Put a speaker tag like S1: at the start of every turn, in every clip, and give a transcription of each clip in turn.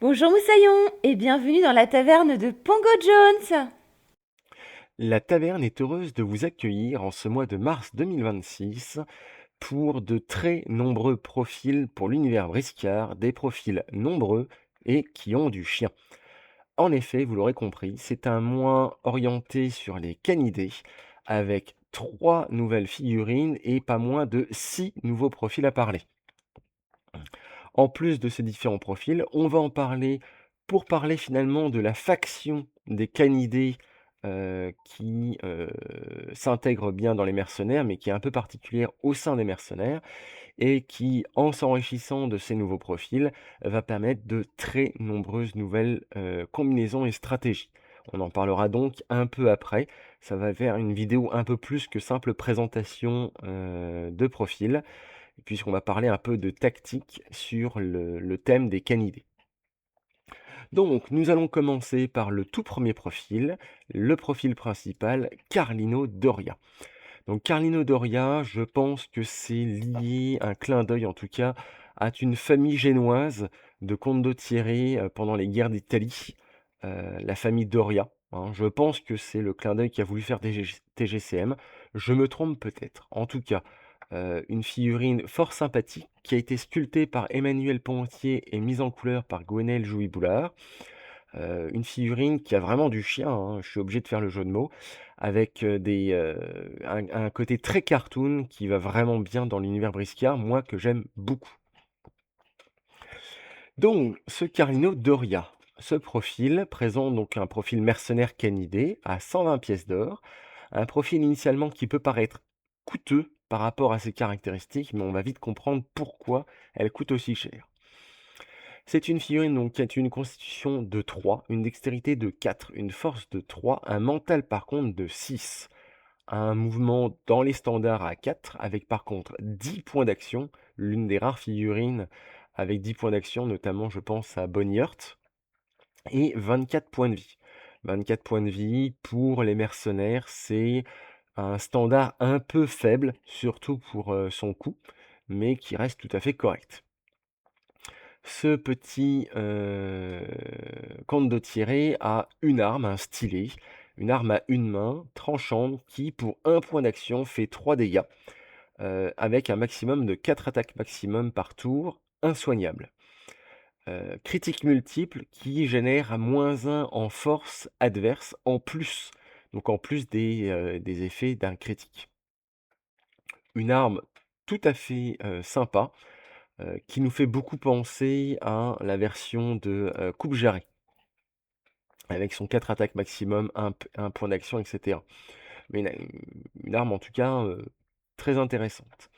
S1: Bonjour Moussaillon et bienvenue dans la taverne de Pongo Jones.
S2: La taverne est heureuse de vous accueillir en ce mois de mars 2026 pour de très nombreux profils pour l'univers briscard, des profils nombreux et qui ont du chien. En effet, vous l'aurez compris, c'est un mois orienté sur les canidés avec 3 nouvelles figurines et pas moins de 6 nouveaux profils à parler. En plus de ces différents profils, on va en parler pour parler finalement de la faction des canidés qui s'intègre bien dans les mercenaires, mais qui est un peu particulière au sein des mercenaires et qui, en s'enrichissant de ces nouveaux profils, va permettre de très nombreuses nouvelles combinaisons et stratégies. On en parlera donc un peu après. Ça va faire une vidéo un peu plus que simple présentation de profil puisqu'on va parler un peu de tactique sur le thème des canidés. Donc, nous allons commencer par le tout premier profil, le profil principal, Carlino Doria. Donc, Carlino Doria, je pense que c'est lié, un clin d'œil en tout cas, à une famille génoise de condottieri pendant les guerres d'Italie, la famille Doria, hein. Je pense que c'est le clin d'œil qui a voulu faire TGCM. Je me trompe peut-être. En tout cas, une figurine fort sympathique qui a été sculptée par Emmanuel Pontier et mise en couleur par Gwenaël Jouy-Boulard. Une figurine qui a vraiment du chien, hein, je suis obligé de faire le jeu de mots, avec un côté très cartoon qui va vraiment bien dans l'univers briscard, moi que j'aime beaucoup. Donc, ce Carlino Doria, ce profil présente donc un profil mercenaire canidé à 120 pièces d'or, un profil initialement qui peut paraître coûteux par rapport à ses caractéristiques, mais on va vite comprendre pourquoi elle coûte aussi cher. C'est une figurine donc qui a une constitution de 3, une dextérité de 4, une force de 3, un mental par contre de 6, un mouvement dans les standards à 4, avec par contre 10 points d'action, l'une des rares figurines avec 10 points d'action, notamment je pense à Bonnie Heart, et 24 points de vie. 24 points de vie pour les mercenaires, c'est un standard un peu faible, surtout pour son coût, mais qui reste tout à fait correct. Ce petit condottiere a une arme, un stylet, une arme à une main, tranchante, qui pour un point d'action fait 3 dégâts, avec un maximum de 4 attaques maximum par tour, insoignable. Critique multiple qui génère -1 en force adverse en plus, donc en plus des effets d'un critique. Une arme tout à fait sympa, qui nous fait beaucoup penser à la version de Coupe Jarret, avec son 4 attaques maximum, un point d'action, etc. Mais une arme en tout cas très intéressante.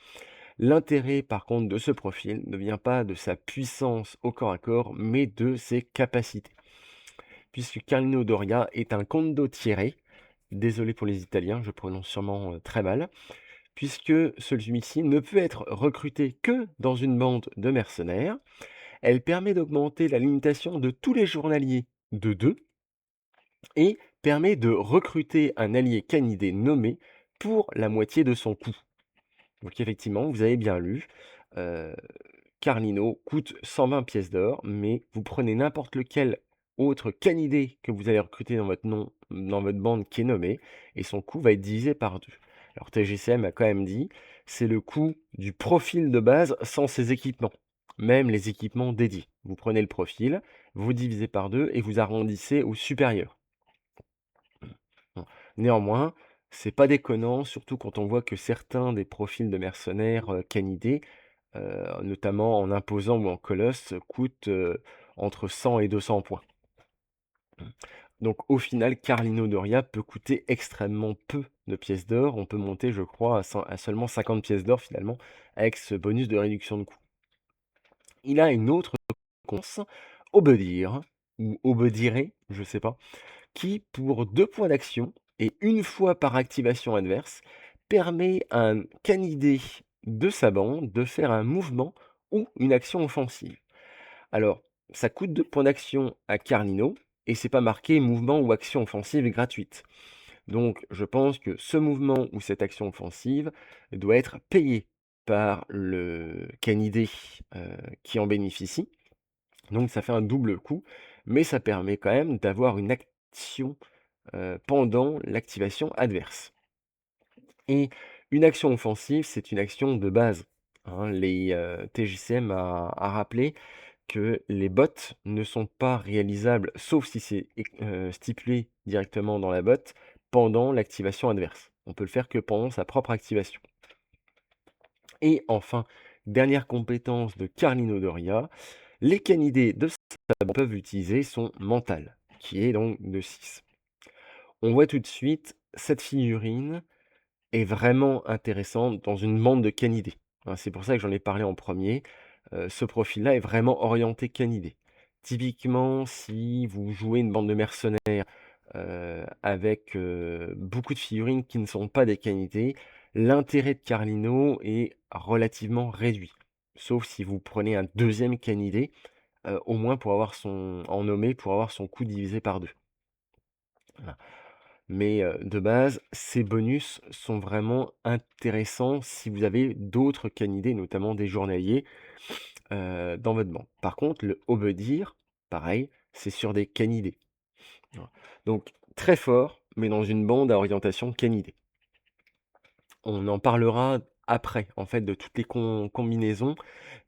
S2: L'intérêt par contre de ce profil ne vient pas de sa puissance au corps à corps, mais de ses capacités. Puisque Carlino Doria est un condottiere, désolé pour les Italiens, je prononce sûrement très mal, puisque celui-ci ne peut être recruté que dans une bande de mercenaires. Elle permet d'augmenter la limitation de tous les journaliers de 2 et permet de recruter un allié canidé nommé pour la moitié de son coût. Donc effectivement, vous avez bien lu, heu, Carlino coûte 120 pièces d'or, mais vous prenez n'importe lequel autre canidé que vous allez recruter dans votre bande qui est nommé et son coût va être divisé par 2. Alors TGCM a quand même dit, c'est le coût du profil de base sans ses équipements, même les équipements dédiés. Vous prenez le profil, vous divisez par 2 et vous arrondissez au supérieur. Bon. Néanmoins, c'est pas déconnant, surtout quand on voit que certains des profils de mercenaires canidés, notamment en imposant ou en colosse, coûtent entre 100 et 200 points. Donc au final, Carlino Doria peut coûter extrêmement peu de pièces d'or. On peut monter, je crois, à seulement 50 pièces d'or finalement, avec ce bonus de réduction de coût. Il a une autre récompense, Obédir, ou Obédiré, je sais pas, qui, pour 2 points d'action et une fois par activation adverse, permet à un canidé de sa bande de faire un mouvement ou une action offensive. Alors, ça coûte 2 points d'action à Carlino et c'est pas marqué mouvement ou action offensive gratuite. Donc, je pense que ce mouvement ou cette action offensive doit être payé par le canidé qui en bénéficie Donc ça fait un double coup, mais ça permet quand même d'avoir une action, pendant l'activation adverse. Et une action offensive, c'est une action de base, hein. Les, TJCM a rappelé que les bots ne sont pas réalisables, sauf si c'est stipulé directement dans la bot, pendant l'activation adverse. On peut le faire que pendant sa propre activation. Et enfin, dernière compétence de Carlino Doria, les canidés de sa bot peuvent utiliser son mental, qui est donc de 6. On voit tout de suite, cette figurine est vraiment intéressante dans une bande de canidés, hein. C'est pour ça que j'en ai parlé en premier. Ce profil-là est vraiment orienté canidé. Typiquement, si vous jouez une bande de mercenaires, avec, beaucoup de figurines qui ne sont pas des canidés, l'intérêt de Carlino est relativement réduit. Sauf si vous prenez un deuxième canidé, au moins pour avoir son en nommé, pour avoir son coût divisé par 2. Voilà. Mais, de base, ces bonus sont vraiment intéressants si vous avez d'autres canidés, notamment des journaliers, dans votre bande. Par contre, le Aubeidir, pareil, c'est sur des canidés. Voilà. Donc très fort, mais dans une bande à orientation canidée. On en parlera après, en fait, de toutes les combinaisons,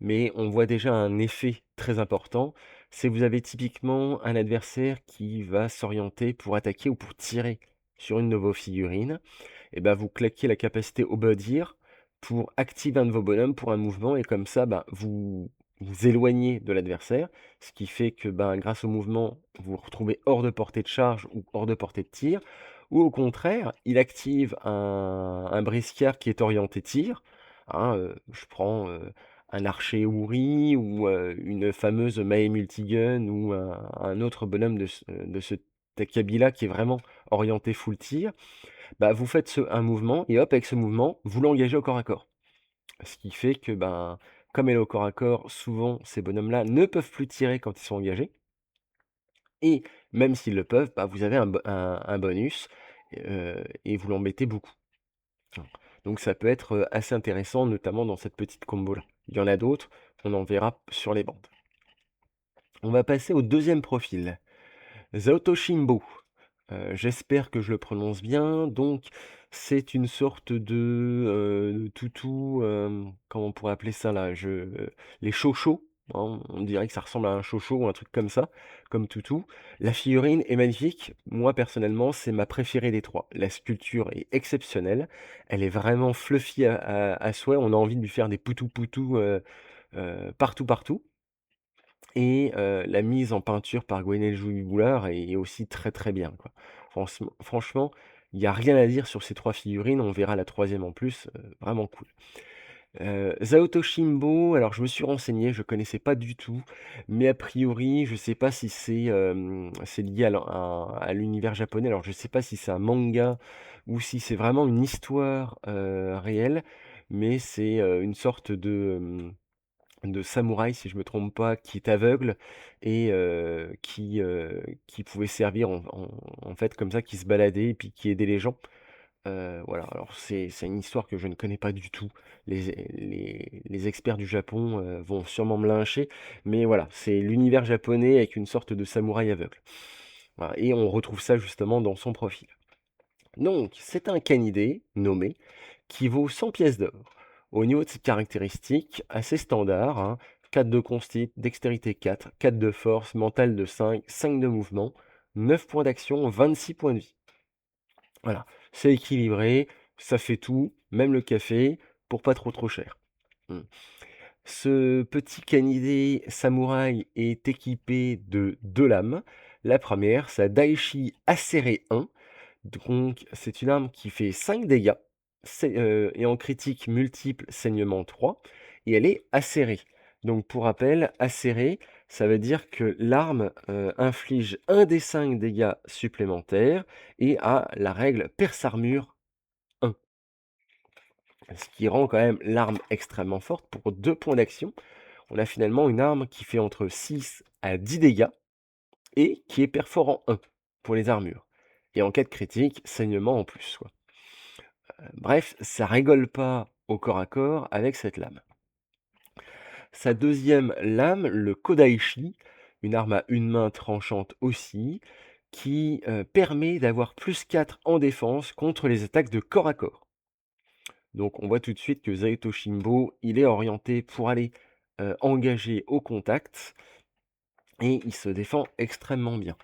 S2: mais on voit déjà un effet très important. C'est vous avez typiquement un adversaire qui va s'orienter pour attaquer ou pour tirer sur une de vos figurines, et ben vous claquez la capacité Obadier pour activer un de vos bonhommes pour un mouvement, et comme ça, bah, vous vous éloignez de l'adversaire, ce qui fait que ben, grâce au mouvement, vous vous retrouvez hors de portée de charge ou hors de portée de tir, ou au contraire, il active un briscard qui est orienté tir, hein, je prends un archer Ouri ou une fameuse Mae Multigun ou un autre bonhomme de ce Takabila qui est vraiment orienté full tir, bah, vous faites un mouvement et hop, avec ce mouvement, vous l'engagez au corps à corps. Ce qui fait que, ben, comme elle est au corps à corps, souvent ces bonhommes-là ne peuvent plus tirer quand ils sont engagés, et même s'ils le peuvent, bah, vous avez un bonus, et vous l'embêtez beaucoup. Donc ça peut être, assez intéressant, notamment dans cette petite combo-là. Il y en a d'autres, on en verra sur les bandes. On va passer au deuxième profil, Zaotoshimbo. J'espère que je le prononce bien. Donc c'est une sorte de toutou, comment on pourrait appeler ça là? Les chochos, hein, on dirait que ça ressemble à un chocho ou un truc comme ça, comme toutou. La figurine est magnifique. Moi personnellement, c'est ma préférée des 3. La sculpture est exceptionnelle. Elle est vraiment fluffy à souhait. On a envie de lui faire des poutous-poutous, partout, partout. Et la mise en peinture par Gwenel Jouy-Boulard est aussi très, très bien, quoi. Franchement, il y a rien à dire sur ces 3 figurines, on verra la troisième en plus, vraiment cool. Zaoto Shimbo, alors je me suis renseigné, je connaissais pas du tout, mais a priori, je sais pas si c'est lié à l'univers japonais. Alors je sais pas si c'est un manga ou si c'est vraiment une histoire, réelle, mais c'est, une sorte de samouraï, si je me trompe pas, qui est aveugle et qui pouvait servir en fait comme ça, qui se baladait et puis qui aidait les gens. Voilà, alors c'est une histoire que je ne connais pas du tout. Les experts du Japon, vont sûrement me lyncher, mais voilà, c'est l'univers japonais avec une sorte de samouraï aveugle. Voilà, et on retrouve ça justement dans son profil. Donc, c'est un canidé nommé qui vaut 100 pièces d'or. Au niveau de ses caractéristiques, assez standard, hein, 4 de consti, dextérité 4, 4 de force, mental de 5, 5 de mouvement, 9 points d'action, 26 points de vie. Voilà, c'est équilibré, ça fait tout, même le café, pour pas trop trop cher. Hmm. Ce petit canidé samouraï est équipé de 2 lames. La première, sa Daishi Acéré 1. Donc, c'est une arme qui fait 5 dégâts, et en critique multiple, saignement 3, et elle est acérée. Donc, pour rappel, acérée, ça veut dire que l'arme inflige un des 5 dégâts supplémentaires et a la règle perce-armure 1. Ce qui rend quand même l'arme extrêmement forte. Pour 2 points d'action, on a finalement une arme qui fait entre 6 à 10 dégâts et qui est perforant 1 pour les armures. Et en cas de critique, saignement en plus, quoi. Bref, ça rigole pas au corps à corps avec cette lame. Sa deuxième lame, le Kodaishi, une arme à une main tranchante aussi, qui permet d'avoir +4 en défense contre les attaques de corps à corps. Donc on voit tout de suite que Zaito Shimbo, il est orienté pour aller engager au contact et il se défend extrêmement bien.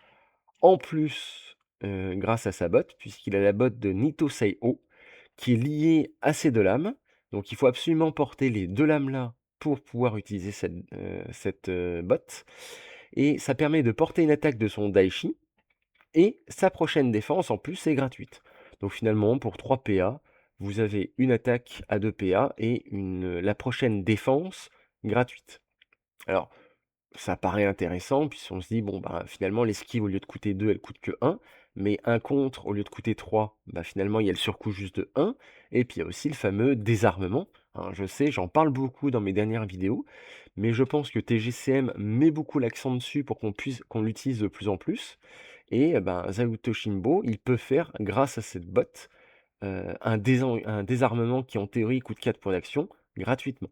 S2: En plus, grâce à sa botte, puisqu'il a la botte de Nito Seiho, qui est liée à ces 2 lames. Donc il faut absolument porter les 2 lames-là pour pouvoir utiliser cette botte et ça permet de porter une attaque de son Daishi et sa prochaine défense en plus est gratuite. Donc finalement pour 3 PA, vous avez une attaque à 2 PA et la prochaine défense gratuite. Alors ça paraît intéressant, puis on se dit: «Bon, bah, finalement, l'esquive, au lieu de coûter 2 elle coûte que 1, mais un contre, au lieu de coûter 3, bah, finalement, il y a le surcoût juste de 1 et puis il y a aussi le fameux désarmement». Hein, je sais, j'en parle beaucoup dans mes dernières vidéos, mais je pense que TGCM met beaucoup l'accent dessus pour qu'on l'utilise de plus en plus et ben, Zao Shimbo, il peut faire, grâce à cette botte, un désarmement qui, en théorie, coûte 4 points d'action, gratuitement.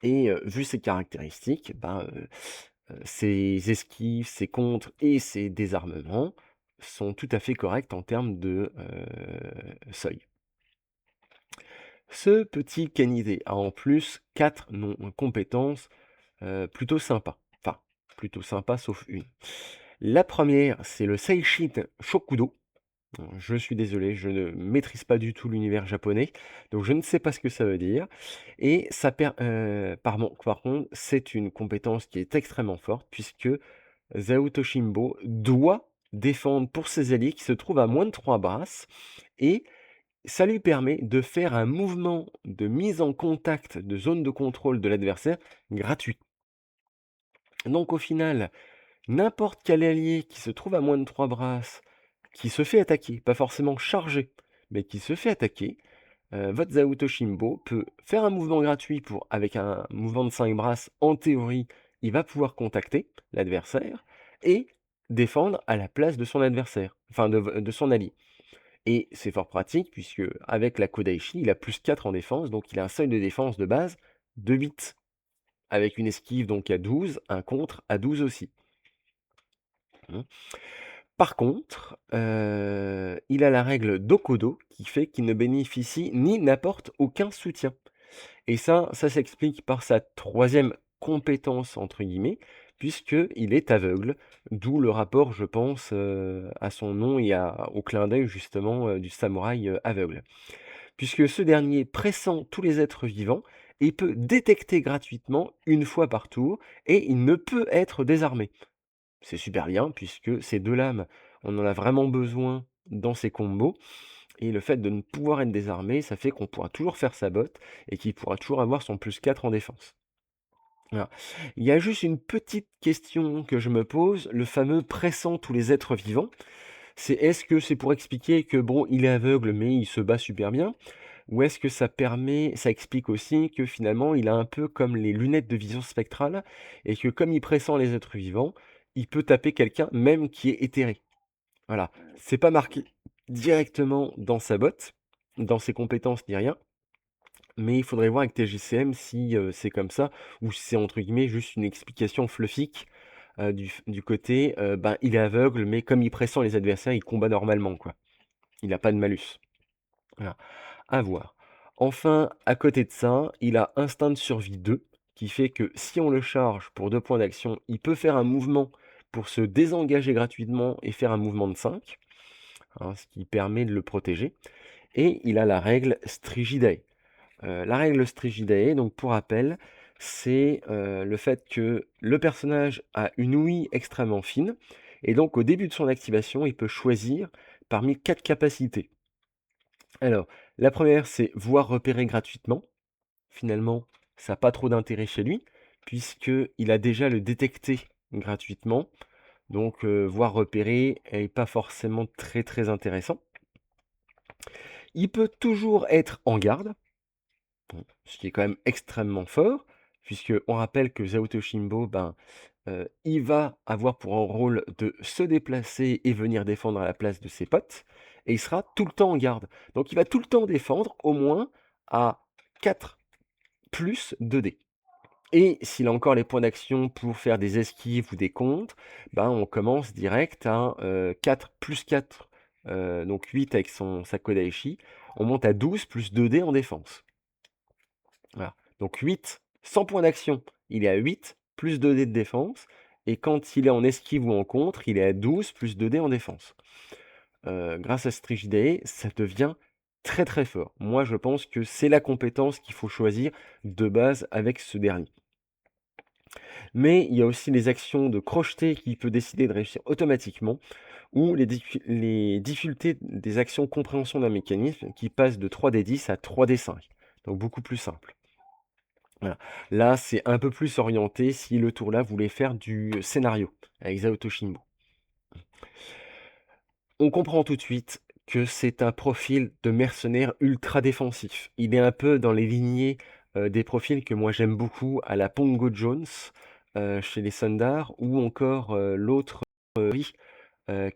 S2: Et vu ses caractéristiques, ben, ses esquives, ses contres et ses désarmements sont tout à fait corrects en termes de, seuil. Ce petit canidé a en plus 4 compétences, plutôt sympas. Enfin, plutôt sympas sauf une. La première, c'est le Seishin Shokudo. Je suis désolé, je ne maîtrise pas du tout l'univers japonais, donc je ne sais pas ce que ça veut dire et ça par contre, c'est une compétence qui est extrêmement forte puisque Zao Toshimbo doit défendre pour ses alliés qui se trouvent à moins de 3 brasses et ça lui permet de faire un mouvement de mise en contact de zone de contrôle de l'adversaire gratuit. Donc au final, n'importe quel allié qui se trouve à moins de 3 brasses, qui se fait attaquer, pas forcément chargé, mais qui se fait attaquer, votre Zao Toshimbo peut faire un mouvement gratuit avec un mouvement de 5 brasses, en théorie, il va pouvoir contacter l'adversaire et défendre à la place de son adversaire, enfin de son allié. Et c'est fort pratique puisque avec la Kodaishi, il a +4 en défense, donc il a un seuil de défense de base de 8, avec une esquive donc à 12, un contre à 12 aussi. Mmh. Par contre, il a la règle d'Okodo qui fait qu'il ne bénéficie ni n'apporte aucun soutien. Et ça s'explique par sa troisième «compétence» entre guillemets, puisqu'il est aveugle, d'où le rapport, je pense, à son nom et au clin d'œil justement, du samouraï, aveugle. Puisque ce dernier pressent tous les êtres vivants et peut détecter gratuitement une fois par tour et il ne peut être désarmé. C'est super bien puisque ces 2 lames, on en a vraiment besoin dans ces combos et le fait de ne pouvoir être désarmé, ça fait qu'on pourra toujours faire sa botte et qu'il pourra toujours avoir son +4 en défense. Voilà. Il y a juste une petite question que je me pose, le fameux pressant tous les êtres vivants. Est-ce que c'est pour expliquer que bon, il est aveugle, mais il se bat super bien? Ou est-ce que ça explique aussi que finalement, il a un peu comme les lunettes de vision spectrale et que comme il pressent les êtres vivants, il peut taper quelqu'un même qui est éthéré? Voilà. C'est pas marqué directement dans sa botte, dans ses compétences ni rien, mais il faudrait voir avec TGCM si, c'est comme ça ou si c'est entre guillemets «juste une explication fluffique», du côté, ben, il est aveugle, mais comme il pressent les adversaires, il combat normalement, quoi. Il a pas de malus. Voilà, à voir. Enfin, à côté de ça, il a Instinct de survie 2, qui fait que si on le charge pour 2 points d'action, il peut faire un mouvement pour se désengager gratuitement et faire un mouvement de 5, hein, ce qui permet de le protéger. Et il a la règle Strigidae. La règle Strigidae, donc pour rappel, c'est le fait que le personnage a une ouïe extrêmement fine, et donc au début de son activation, il peut choisir parmi 4 capacités. Alors, la première, c'est voir repérer gratuitement. Finalement, ça n'a pas trop d'intérêt chez lui, puisqu'il a déjà le détecté gratuitement. Donc, voir repérer est pas forcément très très intéressant. Il peut toujours être en garde, bon, ce qui est quand même extrêmement fort, puisqu'on rappelle que Zao Toshimbo, ben, il va avoir pour un rôle de se déplacer et venir défendre à la place de ses potes, et il sera tout le temps en garde. Donc il va tout le temps défendre au moins à 4 plus 2 dés. Et s'il a encore les points d'action pour faire des esquives ou des contres, ben, on commence direct à 4 plus 4, donc 8 avec sa Kodaishi. On monte à 12 plus 2 dés en défense. Voilà. Donc 8, sans points d'action, il est à 8 plus 2 dés de défense. Et quand il est en esquive ou en contre, il est à 12 plus 2 dés en défense. Grâce à Strigidae, ça devient très très fort. Moi, je pense que c'est la compétence qu'il faut choisir de base avec ce dernier. Mais il y a aussi les actions de crocheté qu'il peut décider de réussir automatiquement, ou les difficultés des actions compréhension d'un mécanisme qui passent de 3D10 à 3D5. Donc beaucoup plus simple. Voilà. Là, c'est un peu plus orienté si le tour-là voulait faire du scénario avec Zao Toshimbo. On comprend tout de suite que c'est un profil de mercenaire ultra défensif. Il est un peu dans les lignées des profils que moi j'aime beaucoup, à la Pongo Jones chez les Sundar, ou encore l'autre Ri,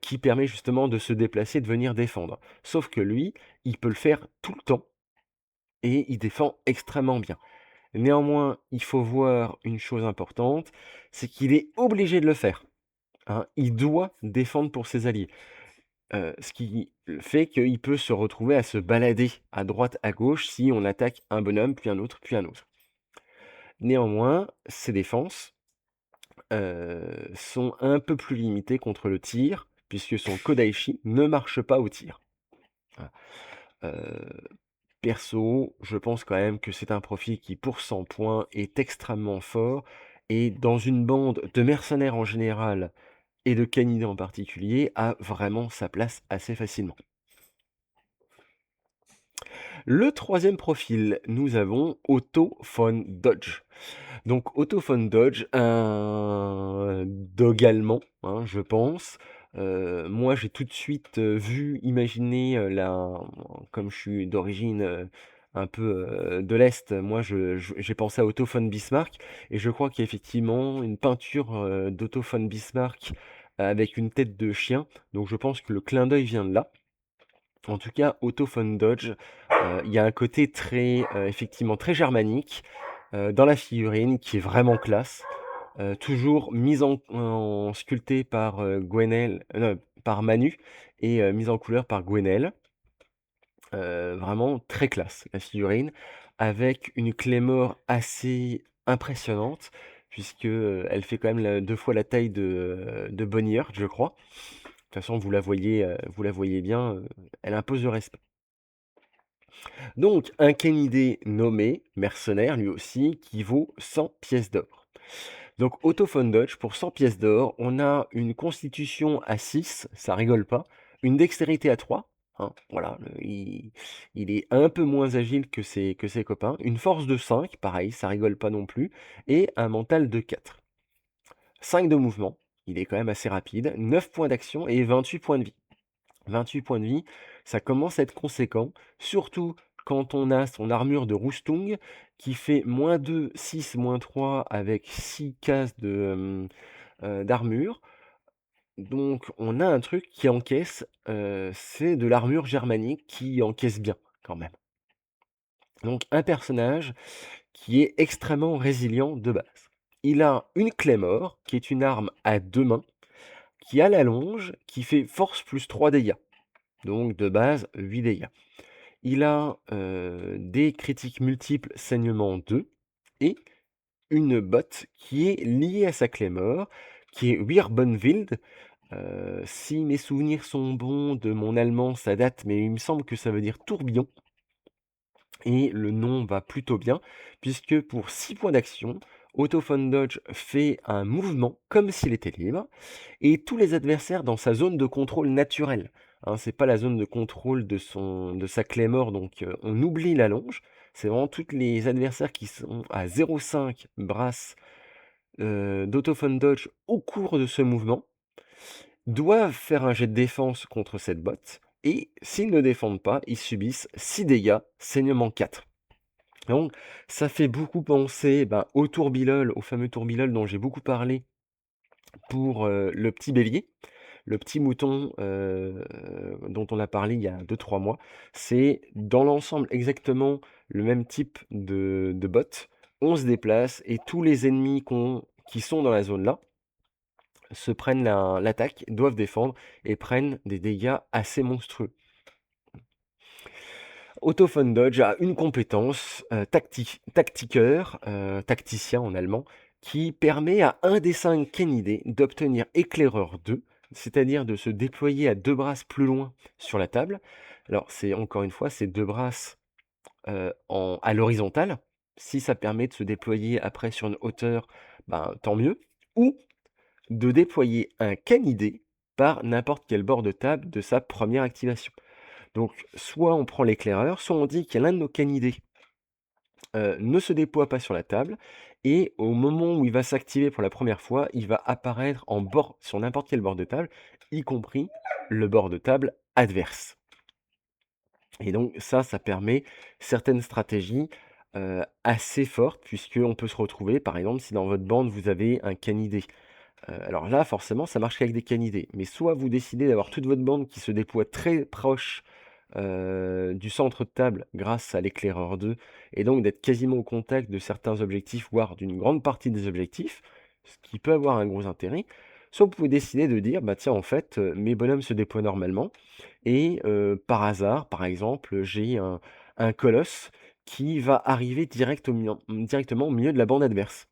S2: qui permet justement de se déplacer, de venir défendre. Sauf que lui, il peut le faire tout le temps et il défend extrêmement bien. Néanmoins, il faut voir une chose importante, c'est qu'il est obligé de le faire, hein. Il doit défendre pour ses alliés. Ce qui fait qu'il peut se retrouver à se balader à droite, à gauche, si on attaque un bonhomme, puis un autre, puis un autre. Néanmoins, ses défenses sont un peu plus limitées contre le tir, puisque son Kodaishi ne marche pas au tir. Voilà. Perso, je pense quand même que c'est un profil qui, pour 100 points, est extrêmement fort, et dans une bande de mercenaires en général, et de canidés en particulier, a vraiment sa place assez facilement. Le troisième profil, nous avons Otto von Dodge. Donc Otto von Dodge, un dog allemand, hein, je pense. Moi, j'ai tout de suite vu, imaginé, comme je suis d'origine un peu de l'Est, moi j'ai pensé à Otto von Bismarck, et je crois qu'il y a effectivement une peinture d'Otto von Bismarck avec une tête de chien, donc je pense que le clin d'œil vient de là. En tout cas, Otto von Dodge, il y a un côté très, effectivement très germanique, dans la figurine qui est vraiment classe. Toujours mise en sculptée par, par Manu, et mise en couleur par Gwenel. Vraiment très classe la figurine, avec une Claymore assez impressionnante puisque, elle fait quand même 2 fois la taille de Bonnie Heart, je crois. De toute façon, vous la voyez bien, elle impose le respect. Donc un Kennedy nommé, mercenaire lui aussi, qui vaut 100 pièces d'or. Donc Otto von Dodge, pour 100 pièces d'or, on a une constitution à 6, ça rigole pas, une dextérité à 3, hein, voilà, il est un peu moins agile que ses copains, une force de 5, pareil, ça rigole pas non plus, et un mental de 4. 5 de mouvement, il est quand même assez rapide, 9 points d'action et 28 points de vie. 28 points de vie, ça commence à être conséquent, surtout quand on a son armure de Rüstung qui fait -2, 6, -3 avec 6 cases d'armure. Donc on a un truc qui encaisse, c'est de l'armure germanique qui encaisse bien quand même. Donc un personnage qui est extrêmement résilient de base. Il a une Claymore, qui est une arme à 2 mains, qui a la longe, qui fait force plus 3 dégâts. Donc de base, 8 dégâts. Il a des critiques multiples saignement 2 et une botte qui est liée à sa Claymore, qui est Wirbonwild. Si mes souvenirs sont bons de mon allemand, ça date, mais il me semble que ça veut dire tourbillon. Et le nom va plutôt bien, puisque pour 6 points d'action, Otto von Dodge fait un mouvement comme s'il était libre, et tous les adversaires dans sa zone de contrôle naturelle, hein, c'est pas la zone de contrôle de sa Claymore, donc on oublie la longe, c'est vraiment tous les adversaires qui sont à 0,5 brasse d'Otto von Dodge au cours de ce mouvement, doivent faire un jet de défense contre cette botte, et s'ils ne défendent pas, ils subissent 6 dégâts, saignement 4. Donc ça fait beaucoup penser, au Tourbilol, au fameux Tourbilol dont j'ai beaucoup parlé pour, le petit bélier, le petit mouton, dont on a parlé il y a 2-3 mois. C'est dans l'ensemble exactement le même type de bot, on se déplace et tous les ennemis qui sont dans la zone là se prennent l'attaque, doivent défendre et prennent des dégâts assez monstrueux. Autophone Dodge a une compétence tactiqueur, tacticien en allemand, qui permet à un des 5 Kennedy d'obtenir éclaireur 2, c'est-à-dire de se déployer à 2 brasses plus loin sur la table. Alors c'est encore une fois, c'est 2 brasses à l'horizontale. Si ça permet de se déployer après sur une hauteur, ben, tant mieux. Ou de déployer un canidé par n'importe quel bord de table de sa première activation. Donc, soit on prend l'éclaireur, soit on dit qu'il y a l'un de nos canidés ne se déploie pas sur la table, et au moment où il va s'activer pour la première fois, il va apparaître en bord, sur n'importe quel bord de table, y compris le bord de table adverse. Et donc ça permet certaines stratégies assez fortes, puisqu'on peut se retrouver, par exemple, si dans votre bande vous avez un canidé. Alors là, forcément, ça marche qu'avec des canidés. Mais soit vous décidez d'avoir toute votre bande qui se déploie très proche du centre de table grâce à l'éclaireur 2, et donc d'être quasiment au contact de certains objectifs, voire d'une grande partie des objectifs, ce qui peut avoir un gros intérêt. Soit vous pouvez décider de dire, bah tiens, en fait, mes bonhommes se déploient normalement, et par hasard, par exemple, j'ai un colosse qui va arriver directement au milieu de la bande adverse.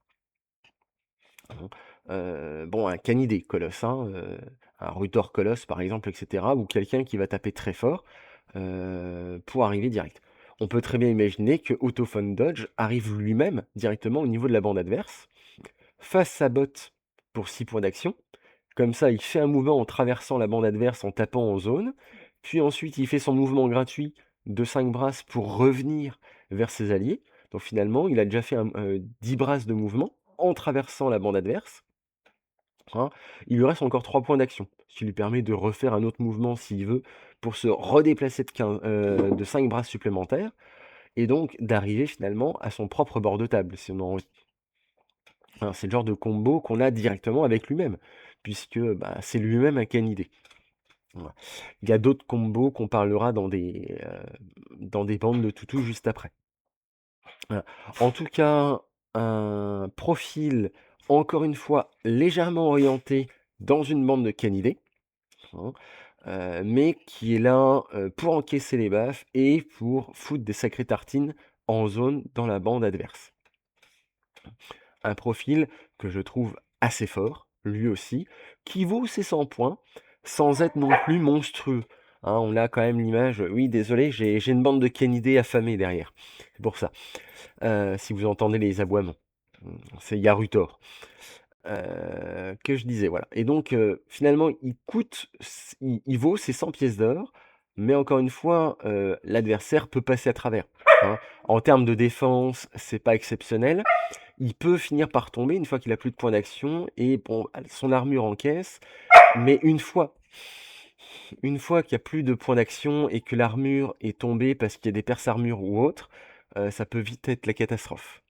S2: Bon, un canidé colosse, hein, un Rutor colosse par exemple, etc. Ou quelqu'un qui va taper très fort pour arriver direct. On peut très bien imaginer que Autophone Dodge arrive lui-même directement au niveau de la bande adverse, fasse sa botte pour 6 points d'action. Comme ça, il fait un mouvement en traversant la bande adverse en tapant en zone. Puis ensuite, il fait son mouvement gratuit de 5 brasses pour revenir vers ses alliés. Donc finalement, il a déjà fait 10 brasses de mouvement en traversant la bande adverse. Hein. Il lui reste encore 3 points d'action, ce qui lui permet de refaire un autre mouvement s'il veut, pour se redéplacer de 5 brasses supplémentaires, et donc d'arriver finalement à son propre bord de table, si on a envie. Alors, c'est le genre de combo qu'on a directement avec lui-même, puisque bah, c'est lui-même un canidé. Voilà. Il y a d'autres combos qu'on parlera dans des bandes de toutous juste après. Voilà. En tout cas, un profil, encore une fois, légèrement orienté dans une bande de canidés, hein, mais qui est là pour encaisser les baffes et pour foutre des sacrées tartines en zone dans la bande adverse. Un profil que je trouve assez fort, lui aussi, qui vaut ses 100 points, sans être non plus monstrueux. Hein, on a quand même l'image, oui désolé, j'ai une bande de canidés affamés derrière, c'est pour ça, si vous entendez les aboiements. C'est Yarutor. Que je disais, voilà. Et donc, finalement, il vaut ses 100 pièces d'or, mais encore une fois, l'adversaire peut passer à travers. Hein. En termes de défense, c'est pas exceptionnel. Il peut finir par tomber une fois qu'il a plus de points d'action, et bon, son armure encaisse, mais une fois qu'il y a plus de points d'action et que l'armure est tombée parce qu'il y a des perces armure ou autre, ça peut vite être la catastrophe.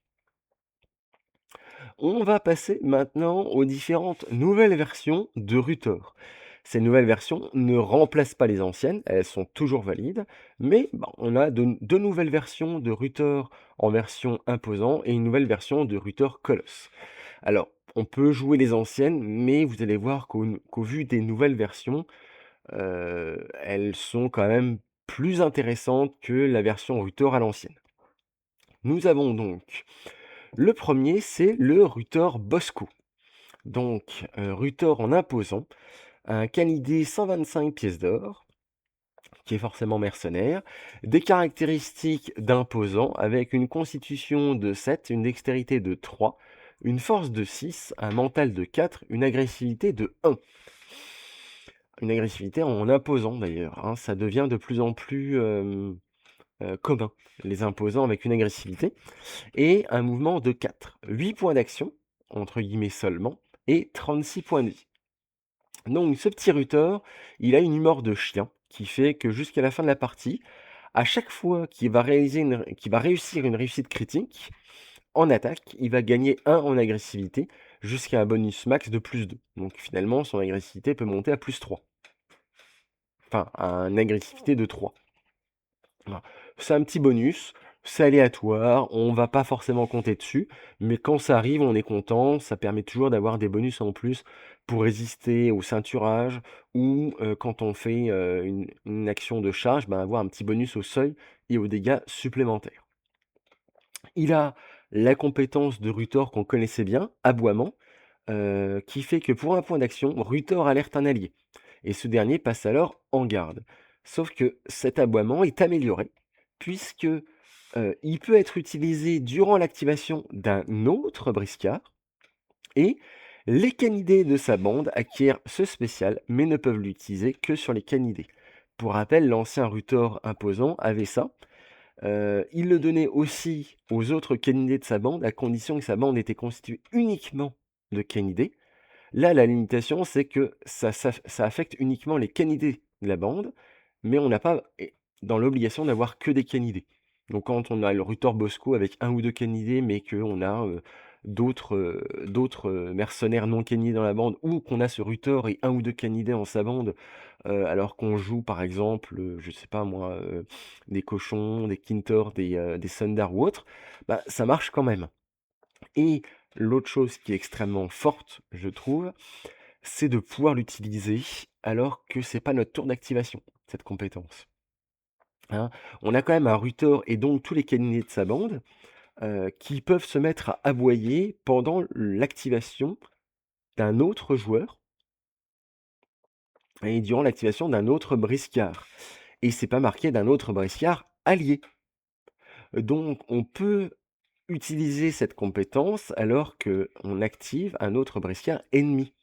S2: On va passer maintenant aux différentes nouvelles versions de Rutor. Ces nouvelles versions ne remplacent pas les anciennes, elles sont toujours valides, mais on a deux nouvelles versions de Rutor en version imposant et une nouvelle version de Rutor Colosse. Alors, on peut jouer les anciennes, mais vous allez voir qu'au vu des nouvelles versions, elles sont quand même plus intéressantes que la version Rutor à l'ancienne. Nous avons donc le premier, c'est le Rutor Bosco. Donc, Rutor en imposant, un canidé 125 pièces d'or, qui est forcément mercenaire, des caractéristiques d'imposant avec une constitution de 7, une dextérité de 3, une force de 6, un mental de 4, une agressivité de 1. Une agressivité en imposant d'ailleurs, hein, ça devient de plus en plus commun, les imposants avec une agressivité, et un mouvement de 4, 8 points d'action, entre guillemets seulement, et 36 points de vie. Donc ce petit Rutor, il a une humeur de chien, qui fait que jusqu'à la fin de la partie, à chaque fois qu'il va réussir une réussite critique, en attaque, il va gagner 1 en agressivité, jusqu'à un bonus max de plus 2. Donc finalement, son agressivité peut monter à plus 3. Enfin, à une agressivité de 3. Voilà. C'est un petit bonus, C'est aléatoire, on va pas forcément compter dessus, mais quand ça arrive, on est content. Ça permet toujours d'avoir des bonus en plus pour résister au ceinturage ou, quand on fait, une action de charge, ben, avoir un petit bonus au seuil et aux dégâts supplémentaires. Il a la compétence de Rutor qu'on connaissait bien, Aboiement, qui fait que pour un point d'action, Rutor alerte un allié et ce dernier passe alors en garde. Sauf que cet aboiement est amélioré puisque, il peut être utilisé durant l'activation d'un autre briscard et les canidés de sa bande acquièrent ce spécial, mais ne peuvent l'utiliser que sur les canidés. Pour rappel, l'ancien Rutor imposant avait ça. Il le donnait aussi aux autres canidés de sa bande, à condition que sa bande était constituée uniquement de canidés. Là, la limitation, c'est que ça affecte uniquement les canidés de la bande, mais on n'a pas dans l'obligation d'avoir que des canidés. Donc quand on a le Rutor Bosco avec un ou deux canidés, mais qu'on a d'autres mercenaires non canidés dans la bande, ou qu'on a ce Rutor et un ou deux canidés en sa bande, alors qu'on joue par exemple, je sais pas moi, des cochons, des Kintors, des Sundar ou autres, bah, ça marche quand même. Et l'autre chose qui est extrêmement forte, je trouve, c'est de pouvoir l'utiliser alors que c'est pas notre tour d'activation, cette compétence. Hein. On a quand même un Rutor et donc tous les caniniers de sa bande qui peuvent se mettre à aboyer pendant l'activation d'un autre joueur et durant l'activation d'un autre briscard. Et c'est pas marqué d'un autre briscard allié. Donc on peut utiliser cette compétence alors qu'on active un autre briscard ennemi.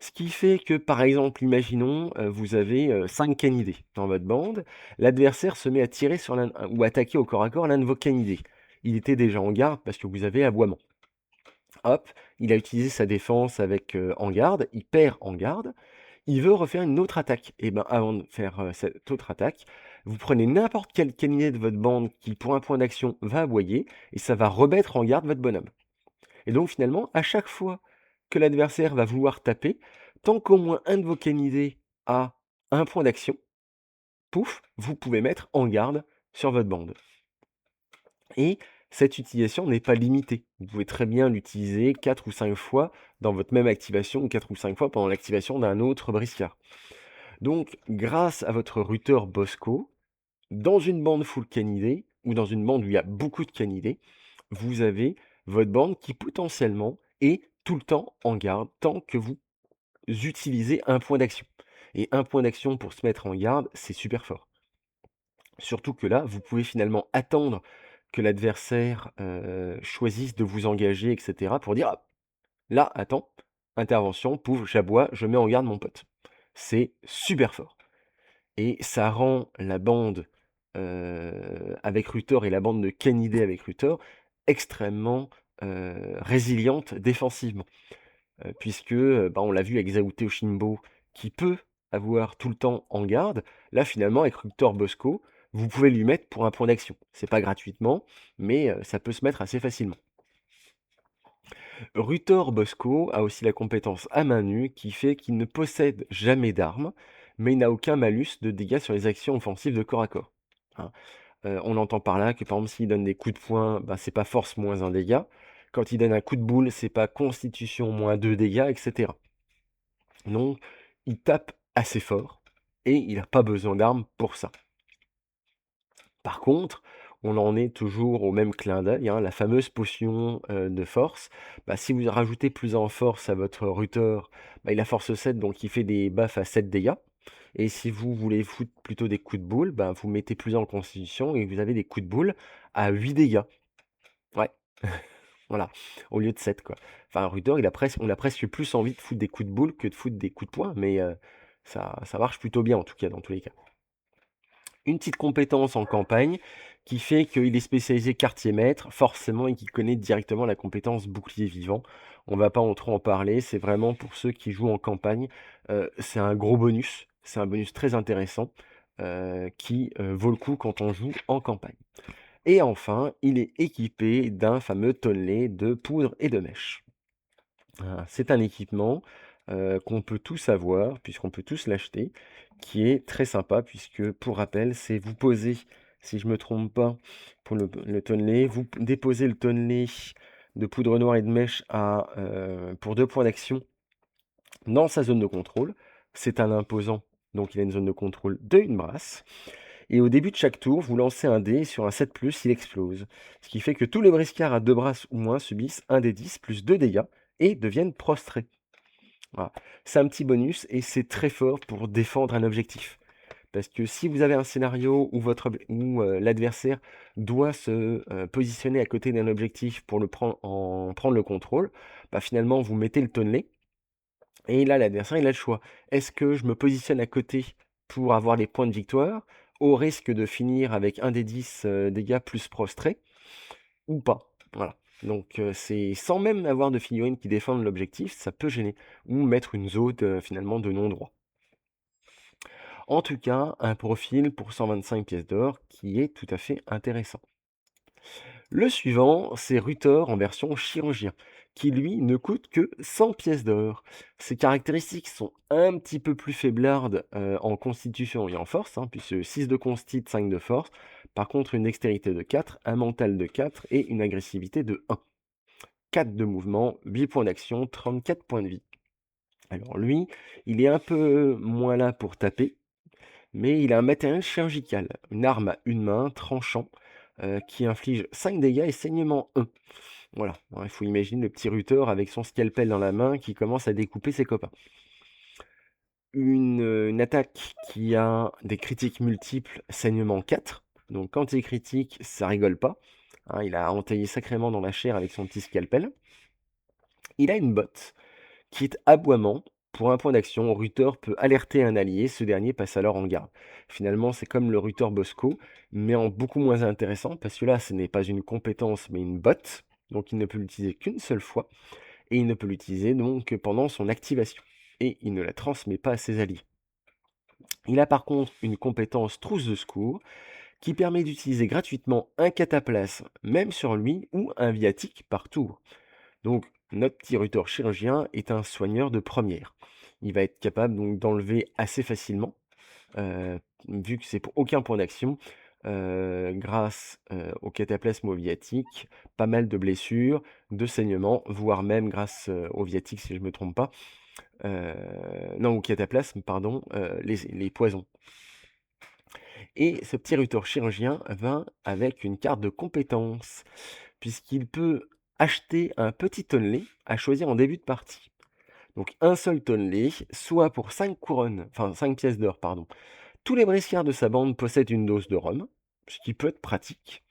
S2: Ce qui fait que, par exemple, imaginons, vous avez, 5 canidés dans votre bande. L'adversaire se met à tirer sur l'un ou attaquer au corps à corps l'un de vos canidés. Il était déjà en garde parce que vous avez aboiement. Hop, il a utilisé sa défense avec, en garde, il perd en garde, il veut refaire une autre attaque. Et ben, avant de faire, cette autre attaque, vous prenez n'importe quel canidé de votre bande qui, pour un point d'action, va aboyer et ça va remettre en garde votre bonhomme. Et donc finalement, à chaque fois que l'adversaire va vouloir taper, tant qu'au moins un de vos canidés a un point d'action, pouf, vous pouvez mettre en garde sur votre bande. Et cette utilisation n'est pas limitée. Vous pouvez très bien l'utiliser 4 ou 5 fois dans votre même activation ou 4 ou 5 fois pendant l'activation d'un autre briscard. Donc, grâce à votre Ruter Bosco, dans une bande full canidé ou dans une bande où il y a beaucoup de canidés, vous avez votre bande qui potentiellement est tout le temps en garde tant que vous utilisez un point d'action. Et un point d'action pour se mettre en garde, c'est super fort. Surtout que là, vous pouvez finalement attendre que l'adversaire choisisse de vous engager, etc. pour dire ah, là, attends, intervention, pouf, j'aboie, je mets en garde mon pote. C'est super fort. Et ça rend la bande avec Rutor et la bande de canidés avec Rutor extrêmement résiliente défensivement. Puisque bah, on l'a vu avec Zao Shinbo qui peut avoir tout le temps en garde. Là, finalement, avec Rutor Bosco, vous pouvez lui mettre pour un point d'action. C'est pas gratuitement, mais ça peut se mettre assez facilement. Rutor Bosco a aussi la compétence à main nue qui fait qu'il ne possède jamais d'armes, mais il n'a aucun malus de dégâts sur les actions offensives de corps à corps. Hein. On entend par là que par exemple s'il donne des coups de poing, bah, c'est pas force moins un dégât. Quand il donne un coup de boule, c'est pas constitution moins 2 dégâts, etc. Donc il tape assez fort et il n'a pas besoin d'armes pour ça. Par contre, on en est toujours au même clin d'œil, hein, la fameuse potion de force. Bah, si vous rajoutez plus en force à votre Ruter, bah, il a force 7, donc il fait des buffs à 7 dégâts. Et si vous voulez foutre plutôt des coups de boule, bah, vous mettez plus en constitution et vous avez des coups de boule à 8 dégâts. Ouais, voilà, au lieu de 7 quoi. Enfin, Ruter, on a presque plus envie de foutre des coups de boule que de foutre des coups de poing, mais ça marche plutôt bien en tout cas, dans tous les cas. Une petite compétence en campagne qui fait qu'il est spécialisé quartier maître, forcément, et qu'il connaît directement la compétence bouclier vivant. On va pas en trop en parler, c'est vraiment pour ceux qui jouent en campagne. C'est un gros bonus, c'est un bonus très intéressant qui vaut le coup quand on joue en campagne. Et enfin, il est équipé d'un fameux tonnelet de poudre et de mèche. C'est un équipement qu'on peut tous avoir, puisqu'on peut tous l'acheter, qui est très sympa, puisque pour rappel, c'est vous posez si je me trompe pas, pour le tonnelet. Vous déposez le tonnelet de poudre noire et de mèche pour 2 points d'action dans sa zone de contrôle. C'est un imposant, donc il a une zone de contrôle de une brasse. Et au début de chaque tour, vous lancez un dé, sur un 7+, il explose. Ce qui fait que tous les briscards à 2 brasses ou moins subissent un dé 10 plus 2 dégâts et deviennent prostrés. Voilà. C'est un petit bonus et c'est très fort pour défendre un objectif. Parce que si vous avez un scénario où l'adversaire doit se positionner à côté d'un objectif pour prendre le contrôle, bah finalement vous mettez le tonnelet et là l'adversaire il a le choix. Est-ce que je me positionne à côté pour avoir les points de victoire au risque de finir avec un des 10 dégâts plus prostré ou pas? Voilà. Donc c'est sans même avoir de figurines qui défendent l'objectif, ça peut gêner. Ou mettre une zone finalement de non-droit. En tout cas, un profil pour 125 pièces d'or qui est tout à fait intéressant. Le suivant, c'est Rutor en version chirurgien, qui lui ne coûte que 100 pièces d'or. Ses caractéristiques sont un petit peu plus faiblardes en constitution et en force, puisque 6 de consti, 5 de force. Par contre, une dextérité de 4, un mental de 4 et une agressivité de 1. 4 de mouvement, 8 points d'action, 34 points de vie. Alors lui, il est un peu moins là pour taper, mais il a un matériel chirurgical, une arme à une main, tranchant, qui inflige 5 dégâts et saignement 1. Voilà, il faut imaginer le petit Rutor avec son scalpel dans la main qui commence à découper ses copains. Une attaque qui a des critiques multiples, saignement 4. Donc quand il critique, ça rigole pas. Il a entaillé sacrément dans la chair avec son petit scalpel. Il a une botte qui est aboiement. Pour un point d'action, Rutor peut alerter un allié, ce dernier passe alors en garde. Finalement, c'est comme le Rutor Bosco, mais en beaucoup moins intéressant, parce que là, ce n'est pas une compétence, mais une botte, donc il ne peut l'utiliser qu'une seule fois, et il ne peut l'utiliser donc que pendant son activation, et il ne la transmet pas à ses alliés. Il a par contre une compétence trousse de secours, qui permet d'utiliser gratuitement un cataplasme, même sur lui, ou un viatique par tour. Donc, notre petit Rutor chirurgien est un soigneur de première. Il va être capable donc d'enlever assez facilement, vu que c'est pour aucun point d'action, grâce au cataplasme ou au viatique, pas mal de blessures, de saignements, voire même grâce au viatique si je ne me trompe pas, non au cataplasme, pardon, les poisons. Et ce petit Rutor chirurgien va avec une carte de compétence, puisqu'il peut acheter un petit tonnelet à choisir en début de partie. Donc un seul tonnelet, soit pour 5 couronnes, enfin 5 pièces d'or, pardon. Tous les briscards de sa bande possèdent une dose de rhum, ce qui peut être pratique,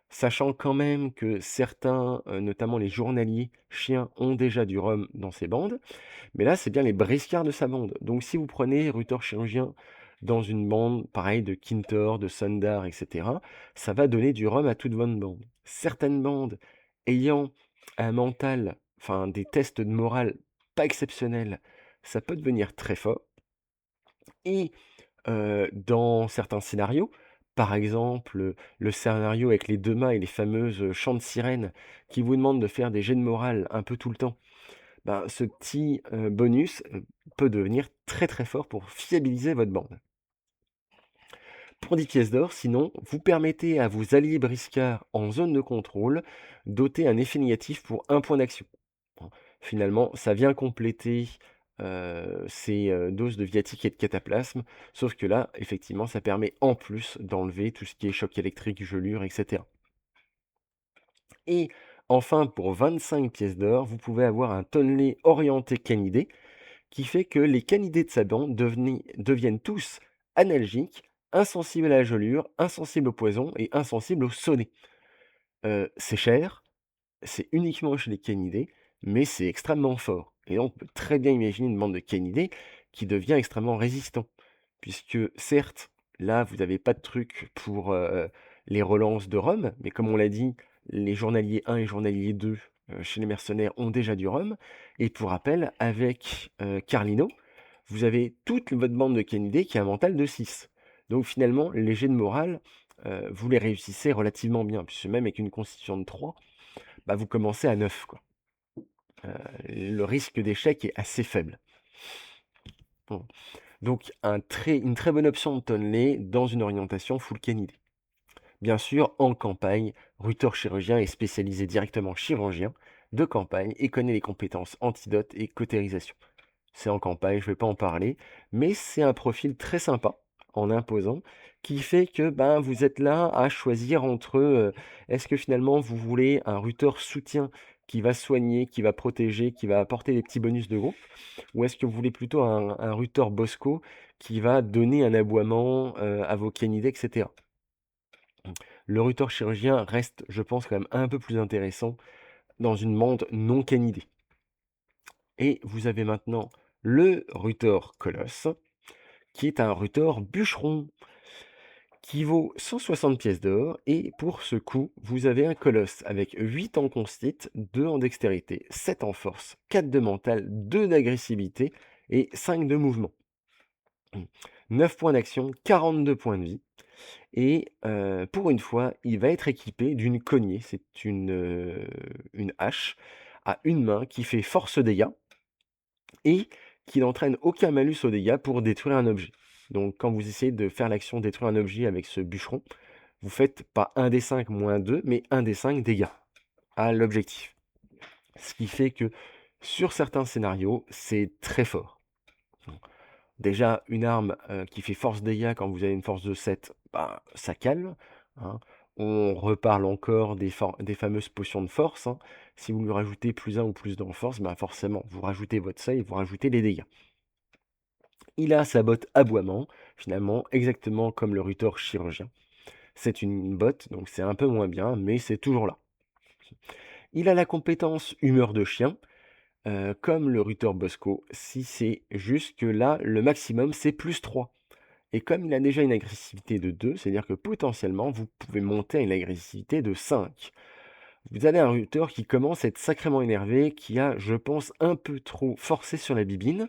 S2: sachant quand même que certains, notamment les journaliers chiens, ont déjà du rhum dans ses bandes. Mais là, c'est bien les briscards de sa bande. Donc si vous prenez Rutor chirurgien dans une bande, pareil, de Kintor, de Sundar, etc., ça va donner du rhum à toute votre bande. Certaines bandes ayant un mental, enfin des tests de morale pas exceptionnels, ça peut devenir très fort. Et dans certains scénarios, par exemple, le scénario avec les 2 mâts et les fameuses chants de sirène qui vous demandent de faire des jets de morale un peu tout le temps, ben, ce petit bonus peut devenir très très fort pour fiabiliser votre bande. Pour 10 pièces d'or, sinon, vous permettez à vos alliés briscards en zone de contrôle d'ôter un effet négatif pour un point d'action. Bon, finalement, ça vient compléter ces doses de viatique et de cataplasme, sauf que là, effectivement, ça permet en plus d'enlever tout ce qui est choc électrique, gelure, etc. Et enfin, pour 25 pièces d'or, vous pouvez avoir un tonnelet orienté canidé, qui fait que les canidés de sa bande deviennent tous analgiques, insensibles à la gelure, insensibles au poison et insensibles au sonnet. C'est cher, c'est uniquement chez les canidés, mais c'est extrêmement fort. Et donc, on peut très bien imaginer une bande de canidés qui devient extrêmement résistant. Puisque, certes, là, vous n'avez pas de truc pour les relances de rhum, mais comme on l'a dit, les journaliers 1 et journaliers 2 chez les mercenaires ont déjà du rhum. Et pour rappel, avec Carlino, vous avez toute votre bande de canidés qui a un mental de 6. Donc finalement, les jets de morale, vous les réussissez relativement bien, puisque même avec une constitution de 3, bah, vous commencez à 9, quoi. Le risque d'échec est assez faible. Bon. Donc une très bonne option de tonnelet dans une orientation full canidé. Bien sûr, en campagne, Rutor chirurgien est spécialisé directement chirurgien de campagne et connaît les compétences antidote et cautérisation. C'est en campagne, je ne vais pas en parler, mais c'est un profil très sympa, en imposant, qui fait que ben, vous êtes là à choisir entre est-ce que finalement vous voulez un Rutor soutien qui va soigner, qui va protéger, qui va apporter des petits bonus de groupe, ou est-ce que vous voulez plutôt un Rutor Bosco qui va donner un aboiement à vos canidés, etc. Le Rutor chirurgien reste, je pense, quand même un peu plus intéressant dans une bande non canidée. Et vous avez maintenant le Rutor Colosse, qui est un Rutor bûcheron, qui vaut 160 pièces d'or. Et pour ce coup, vous avez un Colosse avec 8 en constite, 2 en dextérité, 7 en force, 4 de mental, 2 d'agressivité et 5 de mouvement. 9 points d'action, 42 points de vie. Et pour une fois, il va être équipé d'une cognée. C'est une hache à une main qui fait force dégâts et qui n'entraîne aucun malus aux dégâts pour détruire un objet. Donc quand vous essayez de faire l'action détruire un objet avec ce bûcheron, vous faites pas 1 des 5 moins 2, mais 1 des 5 dégâts à l'objectif. Ce qui fait que sur certains scénarios, c'est très fort. Déjà, une arme qui fait force dégâts quand vous avez une force de 7, bah, ça calme, hein. On reparle encore des fameuses potions de force, hein. Si vous lui rajoutez plus 1 ou plus 2 en force, bah forcément, vous rajoutez votre seuil, vous rajoutez les dégâts. Il a sa botte aboiement, finalement, exactement comme le Rutor chirurgien. C'est une botte, donc c'est un peu moins bien, mais c'est toujours là. Il a la compétence humeur de chien, comme le Rutor Bosco, si c'est juste que là, le maximum, c'est plus 3. Et comme il a déjà une agressivité de 2, c'est-à-dire que potentiellement, vous pouvez monter à une agressivité de 5. Vous avez un Rutor qui commence à être sacrément énervé, qui a, je pense, un peu trop forcé sur la bibine,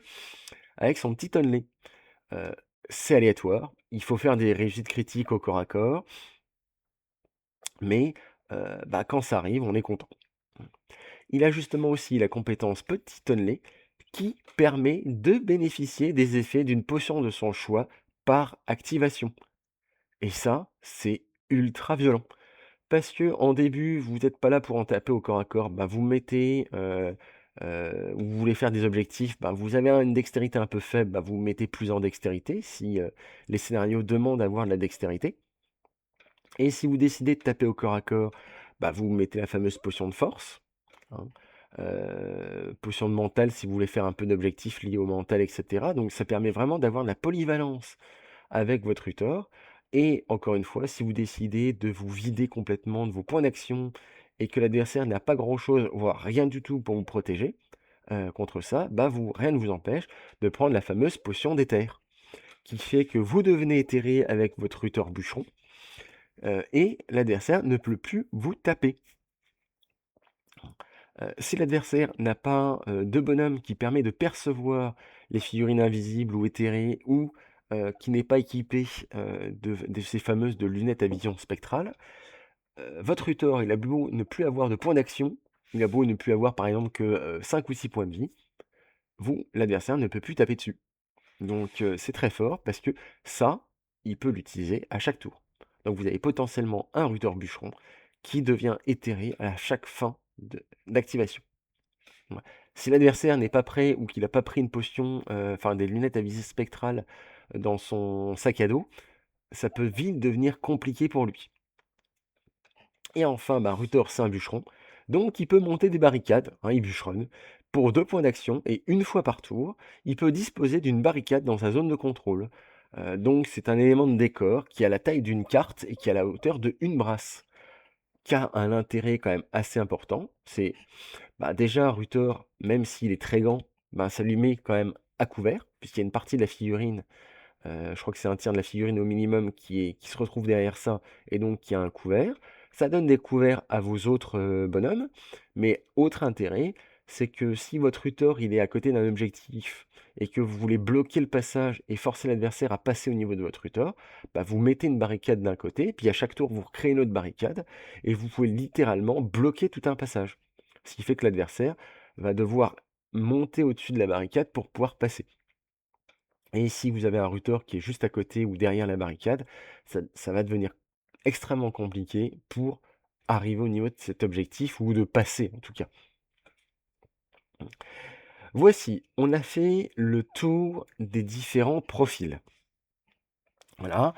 S2: avec son petit onley. Euh, c'est aléatoire, il faut faire des réussites critiques au corps à corps, mais bah, quand ça arrive, on est content. Il a justement aussi la compétence Petit Onley, qui permet de bénéficier des effets d'une potion de son choix par activation. Et ça, c'est ultra violent. Parce que en début, vous n'êtes pas là pour en taper au corps à corps. Bah, vous mettez, vous voulez faire des objectifs, bah, vous avez une dextérité un peu faible, bah, vous mettez plus en dextérité si les scénarios demandent d'avoir de la dextérité. Et si vous décidez de taper au corps à corps, bah, vous mettez la fameuse potion de force, hein. Potion de mental si vous voulez faire un peu d'objectifs liés au mental, etc. Donc ça permet vraiment d'avoir de la polyvalence avec votre Utor. Et encore une fois, si vous décidez de vous vider complètement de vos points d'action et que l'adversaire n'a pas grand-chose, voire rien du tout pour vous protéger contre ça, bah rien ne vous empêche de prendre la fameuse potion d'éther, qui fait que vous devenez éthéré avec votre Utor bûcheron et l'adversaire ne peut plus vous taper. Si l'adversaire n'a pas de bonhomme qui permet de percevoir les figurines invisibles ou éthérées ou qui n'est pas équipé de ces fameuses de lunettes à vision spectrale, votre Utor, il a beau ne plus avoir de points d'action, il a beau ne plus avoir par exemple que 5 ou 6 points de vie, vous, l'adversaire ne peut plus taper dessus. Donc c'est très fort parce que ça, il peut l'utiliser à chaque tour. Donc vous avez potentiellement un Rutor bûcheron qui devient éthéré à chaque fin d'activation. Ouais. Si l'adversaire n'est pas prêt ou qu'il n'a pas pris une potion, enfin des lunettes à visée spectrale dans son sac à dos, ça peut vite devenir compliqué pour lui. Et enfin, bah, Rutor, c'est un bûcheron, donc il peut monter des barricades, hein, il bûcheronne, pour 2 points d'action, et une fois par tour, il peut disposer d'une barricade dans sa zone de contrôle. Donc c'est un élément de décor qui a la taille d'une carte et qui a la hauteur de une brasse, qui a un intérêt quand même assez important. C'est bah, déjà, Rutor, même s'il est très grand, bah, ça lui met quand même à couvert, puisqu'il y a une partie de la figurine, je crois que c'est un tiers de la figurine au minimum qui se retrouve derrière ça, et donc qui a un couvert. Ça donne des couverts à vos autres bonhommes, mais autre intérêt, c'est que si votre Rutor il est à côté d'un objectif et que vous voulez bloquer le passage et forcer l'adversaire à passer au niveau de votre Rutor, bah, vous mettez une barricade d'un côté, puis à chaque tour vous recréez une autre barricade, et vous pouvez littéralement bloquer tout un passage. Ce qui fait que l'adversaire va devoir monter au-dessus de la barricade pour pouvoir passer. Et si vous avez un Rutor qui est juste à côté ou derrière la barricade, ça va devenir extrêmement compliqué pour arriver au niveau de cet objectif ou de passer en tout cas. Voici, on a fait le tour des différents profils. Voilà,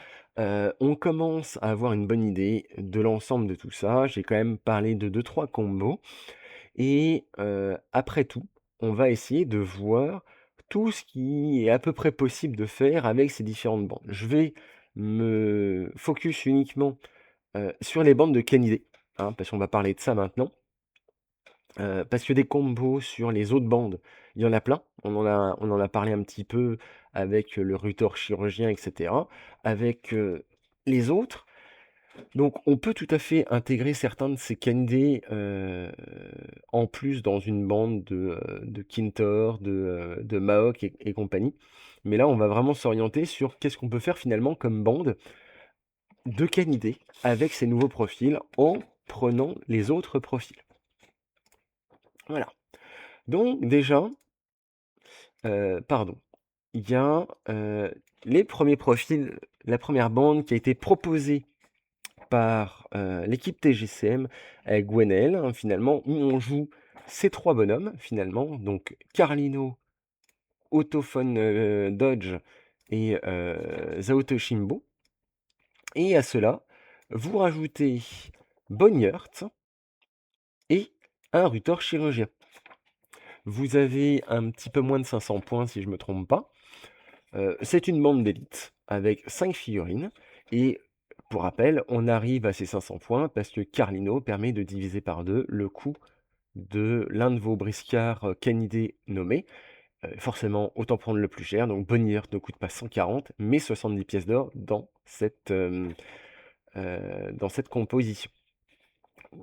S2: on commence à avoir une bonne idée de l'ensemble de tout ça. J'ai quand même parlé de deux trois combos et après tout, on va essayer de voir tout ce qui est à peu près possible de faire avec ces différentes bandes. Je vais me focus uniquement, sur les bandes de Canidé, hein, parce qu'on va parler de ça maintenant. Parce que des combos sur les autres bandes, il y en a plein. On en a parlé un petit peu avec le Ruther chirurgien et cetera. Avec, les autres, donc on peut tout à fait intégrer certains de ces canidés, en plus dans une bande de Kintor, de Maok et compagnie. Mais là, on va vraiment s'orienter sur qu'est-ce qu'on peut faire finalement comme bande de canidés avec ces nouveaux profils en prenant les autres profils. Voilà. Donc déjà, pardon, il y a, les premiers profils, la première bande qui a été proposée par, l'équipe TGCM avec Gwenaël, hein, finalement, où on joue ces 3 bonhommes, finalement, donc Carlino, Autophone, Dodge et Zaoto et à cela, vous rajoutez Bonniert et un Ruther chirurgien. Vous avez un petit peu moins de 500 points si je me trompe pas. C'est une bande d'élite avec 5 figurines et pour rappel, on arrive à ces 500 points parce que Carlino permet de diviser par 2 le coût de l'un de vos briscards, canidés nommés. Forcément, autant prendre le plus cher, donc Bonnier ne coûte pas 140 mais 70 pièces d'or dans cette composition.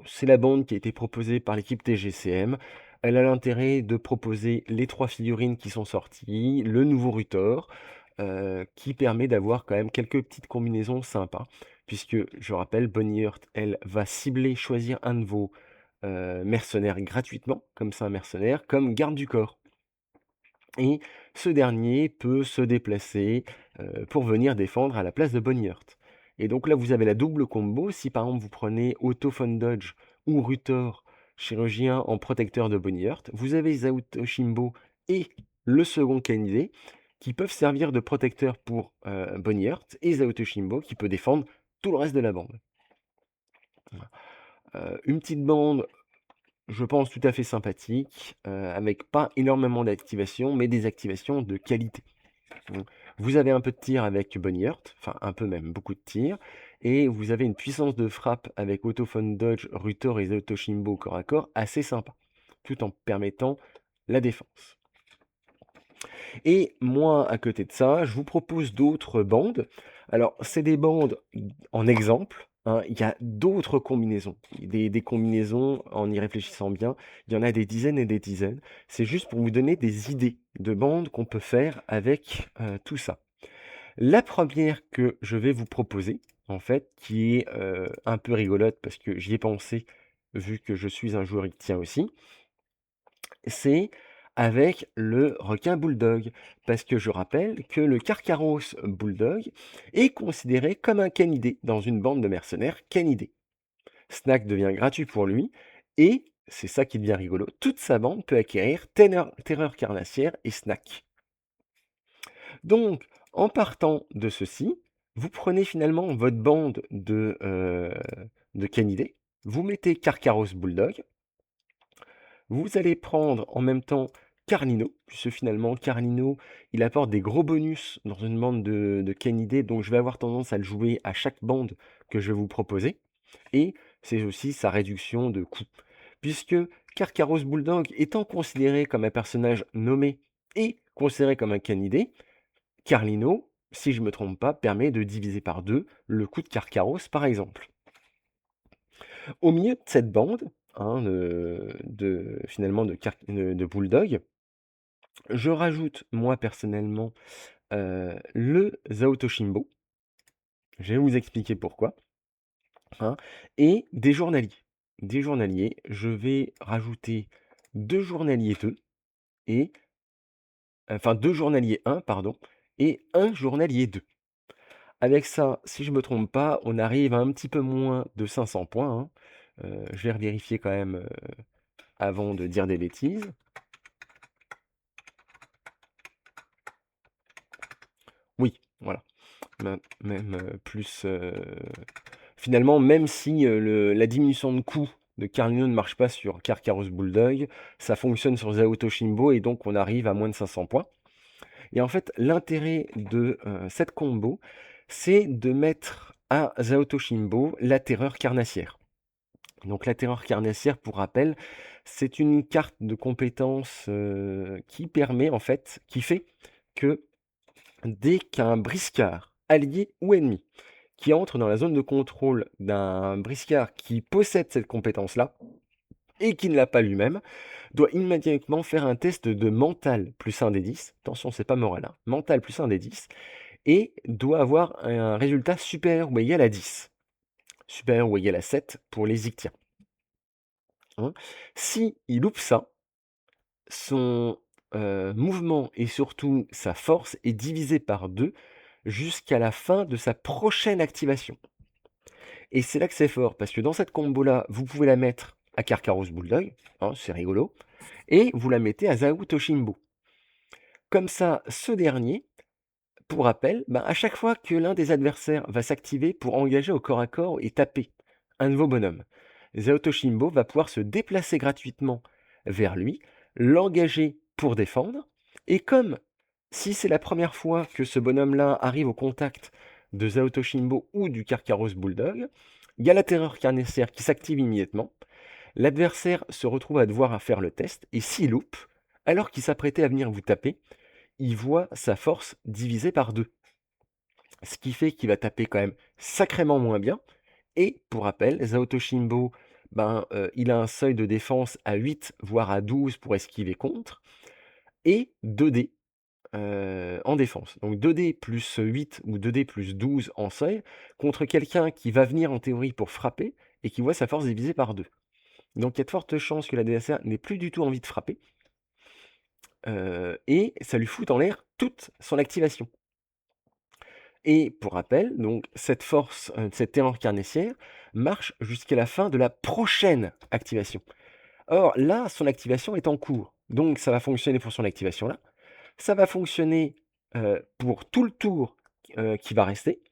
S2: C'est la bande qui a été proposée par l'équipe TGCM. Elle a l'intérêt de proposer les 3 figurines qui sont sorties, le nouveau Ruther, qui permet d'avoir quand même quelques petites combinaisons sympas. Puisque, je rappelle, Bonnie Heart, elle va cibler, choisir un de vos mercenaires gratuitement, comme ça un mercenaire, comme garde du corps. Et ce dernier peut se déplacer pour venir défendre à la place de Bonnie Heart. Et donc là, vous avez la double combo. Si par exemple vous prenez Autophone Dodge ou Ruther, chirurgien en protecteur de Bonnie Heart, vous avez Zaoto Shimbo et le second Kanide qui peuvent servir de protecteur pour Bonnie Heart et Zaoto Shimbo qui peut défendre tout le reste de la bande. Une petite bande, je pense, tout à fait sympathique, avec pas énormément d'activations, mais des activations de qualité. Donc, vous avez un peu de tir avec Bonnie Heart, enfin un peu même, beaucoup de tir, et vous avez une puissance de frappe avec Autophone Dodge, Ruther et Zaoto Shimbo corps à corps assez sympa, tout en permettant la défense. Et moi, à côté de ça, je vous propose d'autres bandes. Alors, c'est des bandes en exemple, hein, il y a d'autres combinaisons, des combinaisons, en y réfléchissant bien, il y en a des dizaines et des dizaines. C'est juste pour vous donner des idées de bandes qu'on peut faire avec tout ça. La première que je vais vous proposer, en fait, qui est un peu rigolote parce que j'y ai pensé, vu que je suis un joueur qui tient aussi, c'est avec le requin bulldog. Parce que je rappelle que le Carcaros bulldog est considéré comme un canidé dans une bande de mercenaires canidés. Snack devient gratuit pour lui et, c'est ça qui devient rigolo, toute sa bande peut acquérir Terreur carnassière et Snack. Donc, en partant de ceci, vous prenez finalement votre bande de canidés, vous mettez Carcaros bulldog, vous allez prendre en même temps Carlino, puisque finalement Carlino, il apporte des gros bonus dans une bande de canidés, donc je vais avoir tendance à le jouer à chaque bande que je vais vous proposer. Et c'est aussi sa réduction de coût. Puisque Carcaros Bulldog étant considéré comme un personnage nommé et considéré comme un canidé, Carlino, si je ne me trompe pas, permet de diviser par 2 le coût de Carcaros par exemple. Au milieu de cette bande, hein, finalement de Bulldog, je rajoute moi personnellement le Zaotoshimbo. Je vais vous expliquer pourquoi. Hein, et des journaliers. Des journaliers, je vais rajouter 2 journaliers 2 et enfin 2 journaliers 1 pardon et un journalier 2. Avec ça, si je me trompe pas, on arrive à un petit peu moins de 500 points, hein. Je vais revérifier quand même, avant de dire des bêtises. Oui, voilà, même, plus, finalement, même si, la diminution de coût de Carlino ne marche pas sur Carcarus Bulldog, ça fonctionne sur Zao Toshimbo et donc on arrive à moins de 500 points. Et en fait, l'intérêt de, cette combo, c'est de mettre à Zao Toshimbo la terreur carnassière. Donc la terreur carnassière, pour rappel, c'est une carte de compétence, qui permet en fait qui fait que dès qu'un briscard, allié ou ennemi, qui entre dans la zone de contrôle d'un briscard qui possède cette compétence-là et qui ne l'a pas lui-même, doit immédiatement faire un test de mental plus 1 des 10. Attention, c'est pas moral, hein. Mental plus 1 des 10 et doit avoir un résultat supérieur ou égal à 10. Supérieur ou égal à 7 pour les Ictiens. Hein. Si il loupe ça, son mouvement et surtout sa force est divisé par 2 jusqu'à la fin de sa prochaine activation. Et c'est là que c'est fort, parce que dans cette combo-là, vous pouvez la mettre à Karkaros Bulldog, hein, c'est rigolo, et vous la mettez à Zao Toshimbo. Comme ça, ce dernier, pour rappel, ben, à chaque fois que l'un des adversaires va s'activer pour engager au corps à corps et taper un nouveau bonhomme, Zao Toshimbo va pouvoir se déplacer gratuitement vers lui, l'engager pour défendre, et comme si c'est la première fois que ce bonhomme-là arrive au contact de Zao Toshimbo ou du Karkaros Bulldog, il y a la terreur carnassière qui s'active immédiatement, l'adversaire se retrouve à devoir faire le test, et s'il loupe, alors qu'il s'apprêtait à venir vous taper, il voit sa force divisée par 2. Ce qui fait qu'il va taper quand même sacrément moins bien. Et pour rappel, Zao Toshimbo, ben, il a un seuil de défense à 8, voire à 12 pour esquiver contre, et 2 dés en défense. Donc 2 dés plus 8 ou 2 dés plus 12 en seuil, contre quelqu'un qui va venir en théorie pour frapper, et qui voit sa force divisée par 2. Donc il y a de fortes chances que l'adversaire n'ait plus du tout envie de frapper, et ça lui fout en l'air toute son activation. Et pour rappel, donc cette force, cette terreur carnassière marche jusqu'à la fin de la prochaine activation. Or là, son activation est en cours, donc ça va fonctionner pour son activation là. Ça va fonctionner, pour tout le tour, qui va rester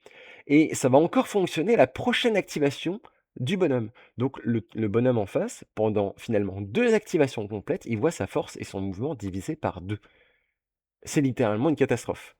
S2: et ça va encore fonctionner la prochaine activation du bonhomme. Donc le bonhomme en face, pendant finalement 2 activations complètes, il voit sa force et son mouvement divisés par 2. C'est littéralement une catastrophe.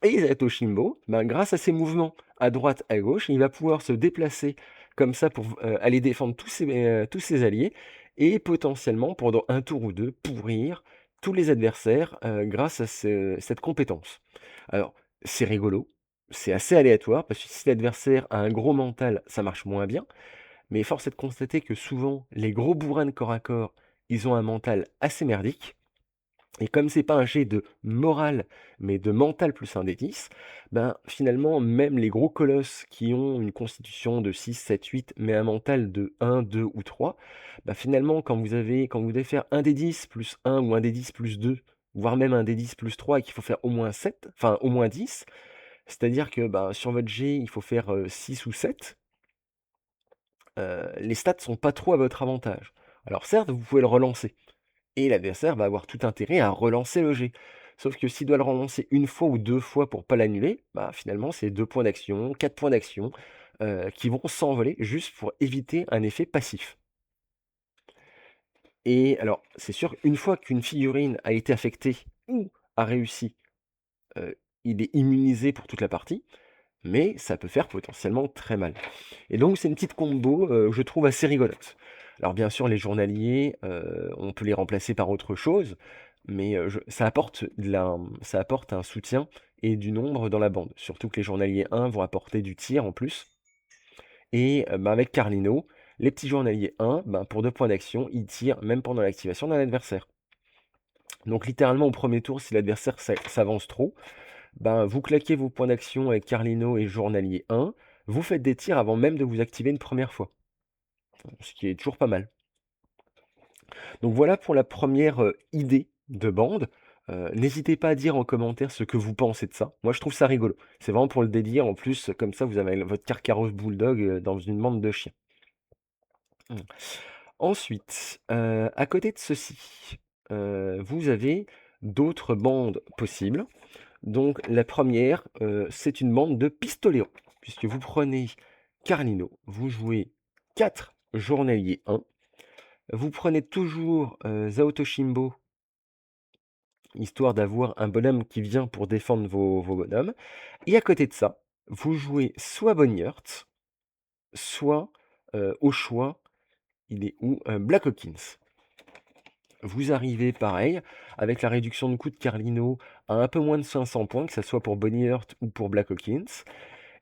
S2: Et Zato Shimbo, ben, grâce à ses mouvements à droite, à gauche, il va pouvoir se déplacer comme ça pour aller défendre tous ses alliés et potentiellement, pendant un tour ou deux, pourrir tous les adversaires grâce à cette compétence. Alors, c'est rigolo, c'est assez aléatoire parce que si l'adversaire a un gros mental, ça marche moins bien, mais force est de constater que souvent, les gros bourrins de corps à corps, ils ont un mental assez merdique. Et comme c'est pas un jet de morale, mais de mental plus 1 des 10, ben, finalement, même les gros colosses qui ont une constitution de 6, 7, 8, mais un mental de 1, 2 ou 3, ben, finalement, quand vous devez faire 1 des 10 plus 1 ou 1 des 10 plus 2, voire même 1 des 10 plus 3 et qu'il faut faire au moins 7, enfin au moins 10, c'est-à-dire que ben, sur votre jet, il faut faire 6 ou 7, les stats sont pas trop à votre avantage. Alors certes, vous pouvez le relancer. Et l'adversaire va avoir tout intérêt à relancer le jet. Sauf que s'il doit le relancer une fois ou 2 fois pour pas l'annuler, bah, finalement, c'est 2 points d'action, 4 points d'action, qui vont s'envoler juste pour éviter un effet passif. Et alors, c'est sûr, une fois qu'une figurine a été affectée ou a réussi, il est immunisé pour toute la partie, mais ça peut faire potentiellement très mal. Et donc c'est une petite combo, je trouve assez rigolote. Alors bien sûr les journaliers, on peut les remplacer par autre chose, mais ça apporte un soutien et du nombre dans la bande. Surtout que les journaliers 1 vont apporter du tir en plus et bah, avec Carlino, les petits journaliers 1, ben, pour 2 points d'action, ils tirent même pendant l'activation d'un adversaire. Donc littéralement au premier tour, si l'adversaire s'avance trop, ben, vous claquez vos points d'action avec Carlino et Journalier 1, vous faites des tirs avant même de vous activer une première fois. Ce qui est toujours pas mal. Donc voilà pour la première idée de bande. N'hésitez pas à dire en commentaire ce que vous pensez de ça. Moi, je trouve ça rigolo. C'est vraiment pour le délire. En plus, comme ça, vous avez votre Carcaros Bulldog dans une bande de chiens. Mmh. Ensuite, à côté de ceci, vous avez d'autres bandes possibles. Donc la première, c'est une bande de pistoleros, puisque vous prenez Carlino, vous jouez 4 journaliers 1, vous prenez toujours, Zao Toshimbo, histoire d'avoir un bonhomme qui vient pour défendre vos bonhommes, et à côté de ça, vous jouez soit Boneyard, soit, au choix, il est où? Black Hawkins. Vous arrivez pareil, avec la réduction de coût de Carlino à un peu moins de 500 points, que ça soit pour Boneyard ou pour Black Hawkins.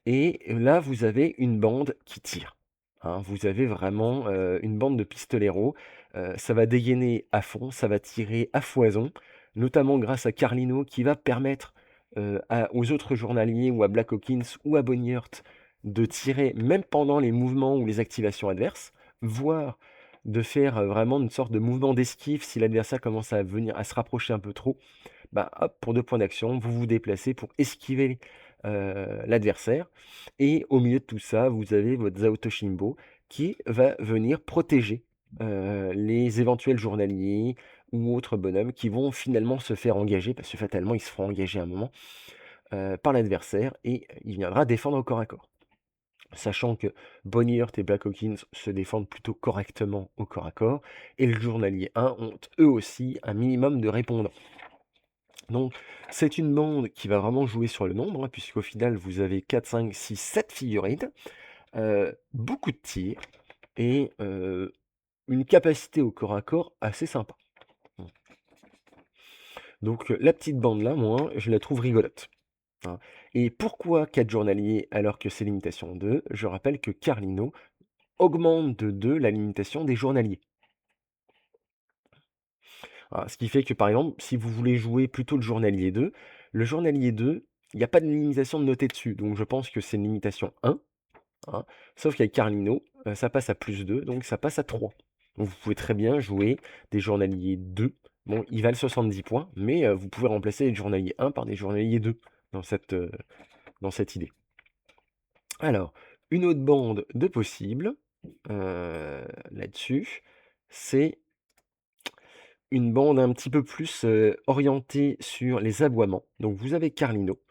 S2: Et là, vous avez une bande qui tire, hein. Vous avez vraiment, une bande de pistoleros, ça va dégainer à fond, ça va tirer à foison, notamment grâce à Carlino qui va permettre, aux autres journaliers ou à Black Hawkins ou à Boneyard de tirer même pendant les mouvements ou les activations adverses, voire de faire, vraiment une sorte de mouvement d'esquive si l'adversaire commence à venir à se rapprocher un peu trop. Bah, hop, pour 2 points d'action, vous vous déplacez pour esquiver, l'adversaire et au milieu de tout ça, vous avez votre Zao Toshimbo qui va venir protéger, les éventuels journaliers ou autres bonhommes qui vont finalement se faire engager, parce que fatalement, ils se feront engager à un moment, par l'adversaire et il viendra défendre au corps à corps. Sachant que Boneyard et Black Hawkins se défendent plutôt correctement au corps à corps et le journalier 1 ont eux aussi un minimum de répondants. Donc, c'est une bande qui va vraiment jouer sur le nombre, hein, puisqu'au final, vous avez 4, 5, 6, 7 figurines, beaucoup de tirs et une capacité au corps à corps assez sympa. Mmh. Donc, la petite bande là, moi, je la trouve rigolote, hein. Et pourquoi 4 journaliers alors que c'est limitation 2? Je rappelle que Carlino augmente de 2 la limitation des journaliers. Voilà, ce qui fait que, par exemple, si vous voulez jouer plutôt le journalier 2, il n'y a pas de limitation de noter dessus, donc je pense que c'est une limitation 1, hein. Sauf qu'avec Carlino, ça passe à +2, donc ça passe à 3. Donc vous pouvez très bien jouer des journaliers 2. Bon, ils valent 70 points, mais vous pouvez remplacer les journaliers 1 par des journaliers 2 dans cette idée. Alors, une autre bande de possibles, là-dessus, c'est une bande un petit peu plus, orientée sur les aboiements. Donc vous avez Carlino,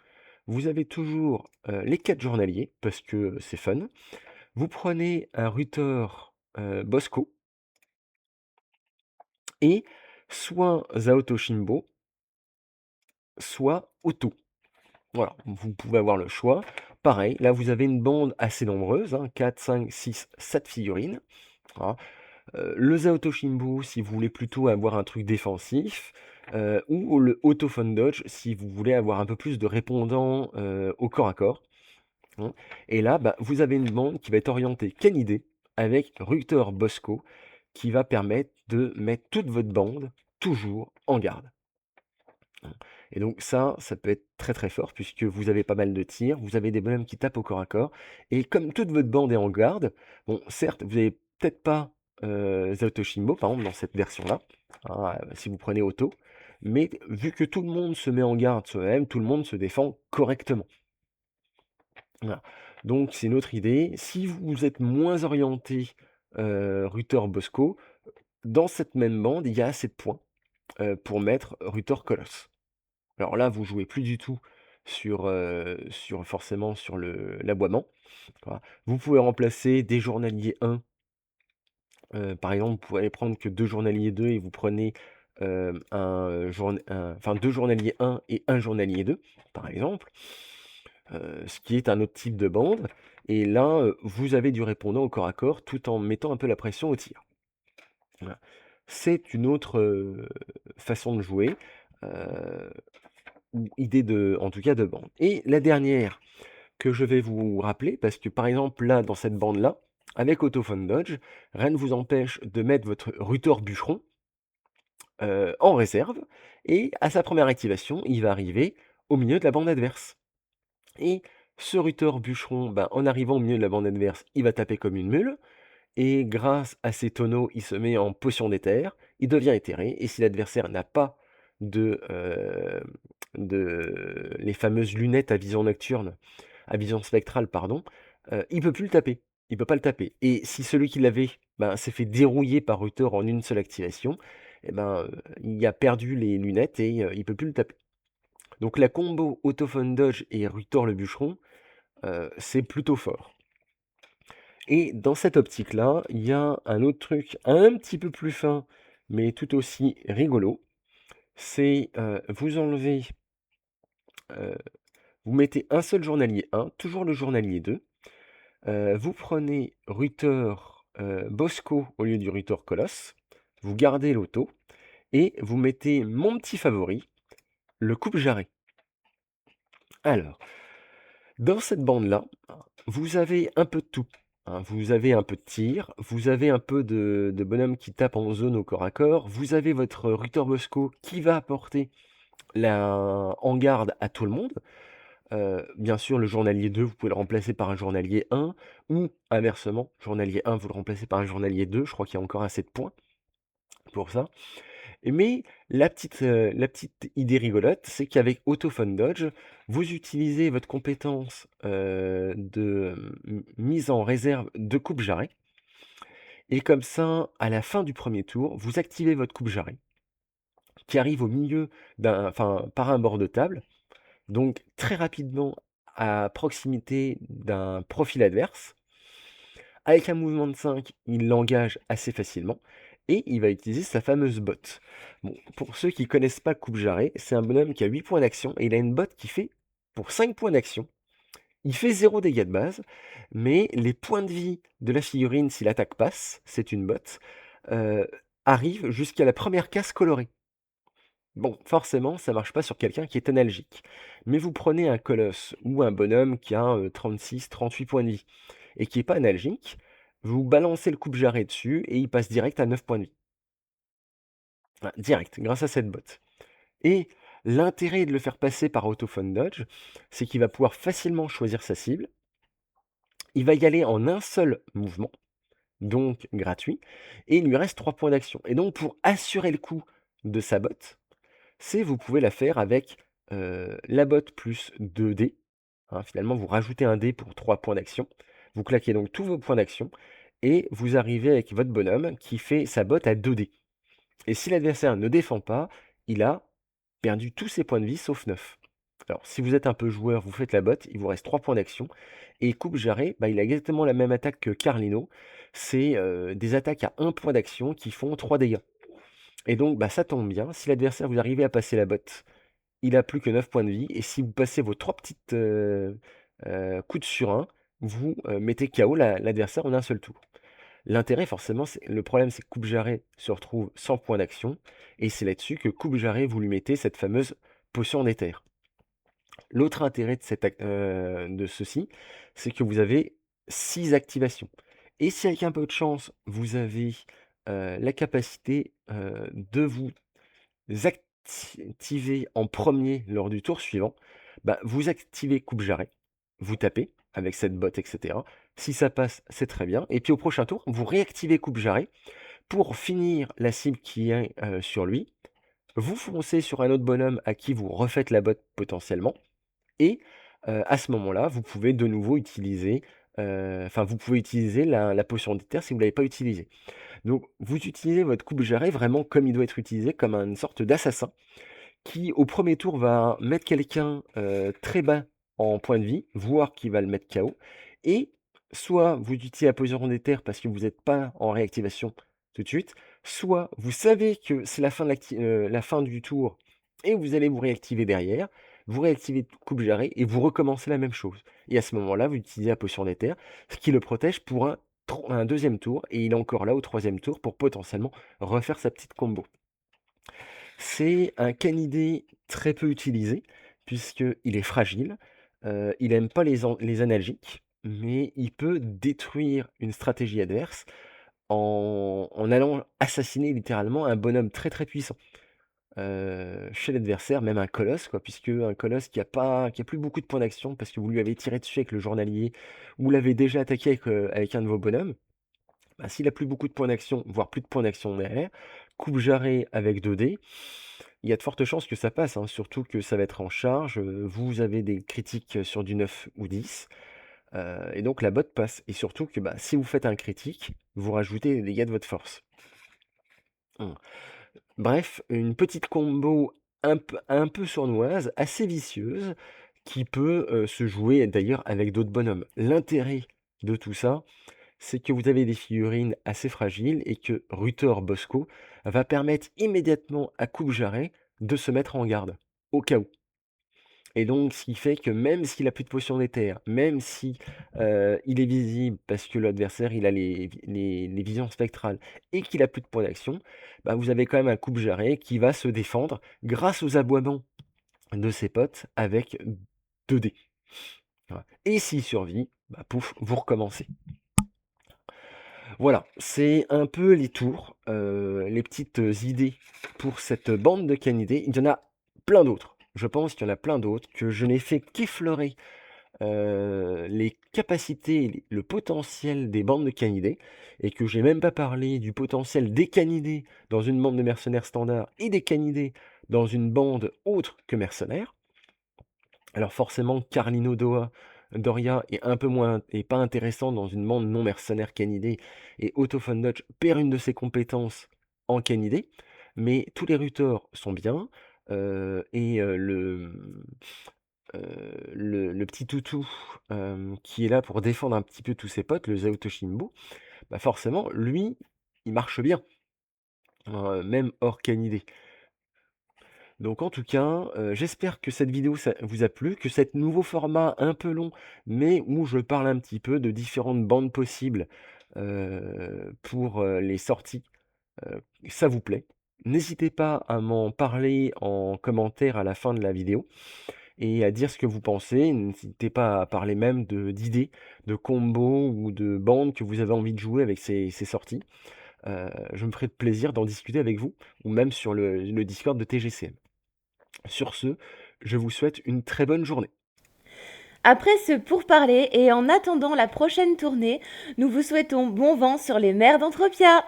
S2: vous avez toujours, les 4 journaliers parce que c'est fun. Vous prenez un Ruther, Bosco et soit Zao Toshimbo, soit Otto. Voilà, vous pouvez avoir le choix. Pareil, là vous avez une bande assez nombreuse, hein, 4, 5, 6, 7 figurines. Voilà. Le Zao Toshimbo si vous voulez plutôt avoir un truc défensif, ou le Autophone Dodge si vous voulez avoir un peu plus de répondants, au corps à corps, hein. Et là, bah, vous avez une bande qui va être orientée canidée avec Ruther Bosco qui va permettre de mettre toute votre bande toujours en garde. Et donc ça peut être très très fort puisque vous avez pas mal de tirs, vous avez des bonhommes qui tapent au corps à corps, et comme toute votre bande est en garde, bon certes vous avez peut-être pas Zao Toshimbo par exemple dans cette version-là, hein, si vous prenez Auto, mais vu que tout le monde se met en garde soi-même, tout le monde se défend correctement. Voilà. Donc c'est une autre idée. Si vous êtes moins orienté Ruther Bosco, dans cette même bande, il y a assez de points pour mettre Ruther Colosse. Alors là, vous jouez plus du tout sur forcément sur l'aboiement, voilà. Vous pouvez remplacer des journaliers 1, par exemple, vous pouvez aller prendre que 2 journaliers 2 et vous prenez, enfin 2 journaliers 1 et 1 journalier 2, par exemple, ce qui est un autre type de bande, et là, vous avez du répondant au corps à corps tout en mettant un peu la pression au tir. Voilà. C'est une autre, façon de jouer, heu ou idée en tout cas de bande. Et la dernière que je vais vous rappeler, parce que par exemple là, dans cette bande-là, avec Autophone Dodge, rien ne vous empêche de mettre votre Ruther Bûcheron en réserve, et à sa première activation, il va arriver au milieu de la bande adverse. Et ce Ruther Bûcheron, ben, en arrivant au milieu de la bande adverse, il va taper comme une mule, et grâce à ses tonneaux, il se met en potion d'éther, il devient éthéré, et si l'adversaire n'a pas de les fameuses lunettes à vision spectrale, pardon, il peut plus le taper. Il peut pas le taper. Et si celui qui l'avait, ben, s'est fait dérouiller par Ruther en une seule activation, et ben, il a perdu les lunettes et il peut plus le taper. Donc la combo Autophone Dodge et Ruther le bûcheron, c'est plutôt fort. Et dans cette optique-là, il y a un autre truc un petit peu plus fin, mais tout aussi rigolo. C'est vous enlevez, euh, vous mettez un seul journalier 1, toujours le journalier 2. Vous prenez Ruther Bosco au lieu du Ruther Colosse. Vous gardez l'auto et vous mettez mon petit favori, le coupe-jarret. Alors, dans cette bande-là, vous avez un peu de tout, hein. Vous avez un peu de tir, vous avez un peu de bonhomme qui tape en zone au corps à corps, vous avez votre Ruther Bosco qui va apporter en garde à tout le monde. Bien sûr, le journalier 2, vous pouvez le remplacer par un journalier 1, ou inversement, journalier 1, vous le remplacez par un journalier 2, je crois qu'il y a encore assez de points pour ça. Mais la petite idée rigolote, c'est qu'avec Autophone Dodge, vous utilisez votre compétence de mise en réserve de coupe-jarret. Et comme ça, à la fin du premier tour, vous activez votre coupe-jarret, qui arrive au milieu par un bord de table, donc très rapidement à proximité d'un profil adverse. Avec un mouvement de 5, il l'engage assez facilement et il va utiliser sa fameuse botte. Bon, pour ceux qui connaissent pas Coupe Jarret, c'est un bonhomme qui a 8 points d'action et il a une botte qui fait pour 5 points d'action. Il fait 0 dégâts de base, mais les points de vie de la figurine, si l'attaque passe, c'est une botte, euh, arrivent jusqu'à la première case colorée. Bon, forcément, ça marche pas sur quelqu'un qui est analgique. Mais vous prenez un colosse ou un bonhomme qui a 36, 38 points de vie et qui est pas analgique, vous balancez le coupe-jarret dessus et il passe direct à 9 points de vie. Voilà, direct, grâce à cette botte. Et l'intérêt de le faire passer par Autophone Dodge, c'est qu'il va pouvoir facilement choisir sa cible. Il va y aller en un seul mouvement, donc gratuit, et il lui reste 3 points d'action. Et donc, pour assurer le coup de sa botte, vous pouvez la faire avec la botte plus 2 dés. Hein, finalement, vous rajoutez un dé pour 3 points d'action. Vous claquez donc tous vos points d'action et vous arrivez avec votre bonhomme qui fait sa botte à 2 dés. Et si l'adversaire ne défend pas, il a perdu tous ses points de vie sauf 9. Alors, si vous êtes un peu joueur, vous faites la botte, il vous reste 3 points d'action. Et Coupe Jarret, bah, il a exactement la même attaque que Carlino. C'est des attaques à 1 point d'action qui font 3 dégâts. Et donc, bah, ça tombe bien. Si l'adversaire, vous arrivez à passer la botte, il a plus que 9 points de vie. Et si vous passez vos 3 petites coups de surin, vous mettez KO l'adversaire en un seul tour. L'intérêt, forcément, le problème, c'est que Coupe Jarret se retrouve sans point d'action. Et c'est là-dessus que Coupe Jarret, vous lui mettez cette fameuse potion d'éther. L'autre intérêt de ceci, c'est que vous avez 6 activations. Et si avec un peu de chance, vous avez la capacité de vous activer en premier lors du tour suivant, bah, vous activez coupe-jarret, vous tapez avec cette botte, etc. Si ça passe, c'est très bien. Et puis au prochain tour, vous réactivez coupe-jarret pour finir la cible qui est sur lui. Vous foncez sur un autre bonhomme à qui vous refaites la botte potentiellement. Et à ce moment-là, vous pouvez de nouveau utiliser, vous pouvez utiliser la potion d'éther si vous ne l'avez pas utilisée. Donc vous utilisez votre coupe-jarret vraiment comme il doit être utilisé, comme une sorte d'assassin qui, au premier tour, va mettre quelqu'un très bas en point de vie, voire qui va le mettre KO. Et soit vous utilisez la potion d'éther parce que vous n'êtes pas en réactivation tout de suite, soit vous savez que c'est la fin du tour et vous allez vous réactiver derrière, vous réactivez coupe jarret et vous recommencez la même chose. Et à ce moment-là, vous utilisez la potion d'éther, ce qui le protège pour un deuxième tour, et il est encore là au troisième tour pour potentiellement refaire sa petite combo. C'est un canidé très peu utilisé, puisqu'il est fragile, il aime pas les analgiques, mais il peut détruire une stratégie adverse en allant assassiner littéralement un bonhomme très, très puissant. Chez l'adversaire, même un colosse, quoi, puisque un colosse qui a plus beaucoup de points d'action parce que vous lui avez tiré dessus avec le journalier ou l'avez déjà attaqué avec un de vos bonhommes, bah, s'il a plus beaucoup de points d'action, voire plus de points d'action derrière, coupe jarret avec 2 dés, il y a de fortes chances que ça passe, hein, surtout que ça va être en charge. Vous avez des critiques sur du 9 ou 10, et donc la botte passe. Et surtout que bah, si vous faites un critique, vous rajoutez les dégâts de votre force. Hum. Bref, une petite combo un peu sournoise, assez vicieuse, qui peut se jouer d'ailleurs avec d'autres bonhommes. L'intérêt de tout ça, c'est que vous avez des figurines assez fragiles et que Rutor Bosco va permettre immédiatement à Coupe Jarret de se mettre en garde, au cas où. Et donc, ce qui fait que même s'il a plus de potion d'éther, même si il est visible parce que l'adversaire il a les visions spectrales et qu'il a plus de points d'action, bah, vous avez quand même un Coupe Jarret qui va se défendre grâce aux aboiements de ses potes avec 2 dés. Voilà. Et s'il survit, bah, pouf, vous recommencez. Voilà, c'est un peu les tours, les petites idées pour cette bande de canidés. Il y en a plein d'autres. Je pense qu'il y en a plein d'autres que je n'ai fait qu'effleurer les capacités, le potentiel des bandes de canidés, et que j'ai même pas parlé du potentiel des canidés dans une bande de mercenaires standard et des canidés dans une bande autre que mercenaires. Alors forcément, Carlino Doria est un peu moins est pas intéressant dans une bande non mercenaire canidé, et Otto von Dutch perd une de ses compétences en canidé, mais tous les Rutors sont bien, et le petit toutou qui est là pour défendre un petit peu tous ses potes, le Zao Toshimbo, bah forcément, lui, il marche bien, même hors canidé. Donc en tout cas, j'espère que cette vidéo ça vous a plu, que cet nouveau format un peu long, mais où je parle un petit peu de différentes bandes possibles, pour, les sorties, ça vous plaît. N'hésitez pas à m'en parler en commentaire à la fin de la vidéo et à dire ce que vous pensez. N'hésitez pas à parler même d'idées, de combos ou de bandes que vous avez envie de jouer avec ces sorties. Je me ferai plaisir d'en discuter avec vous ou même sur le Discord de TGCM. Sur ce, je vous souhaite une très bonne journée.
S1: Après ce pourparler et en attendant la prochaine tournée, nous vous souhaitons bon vent sur les mers d'Entropia.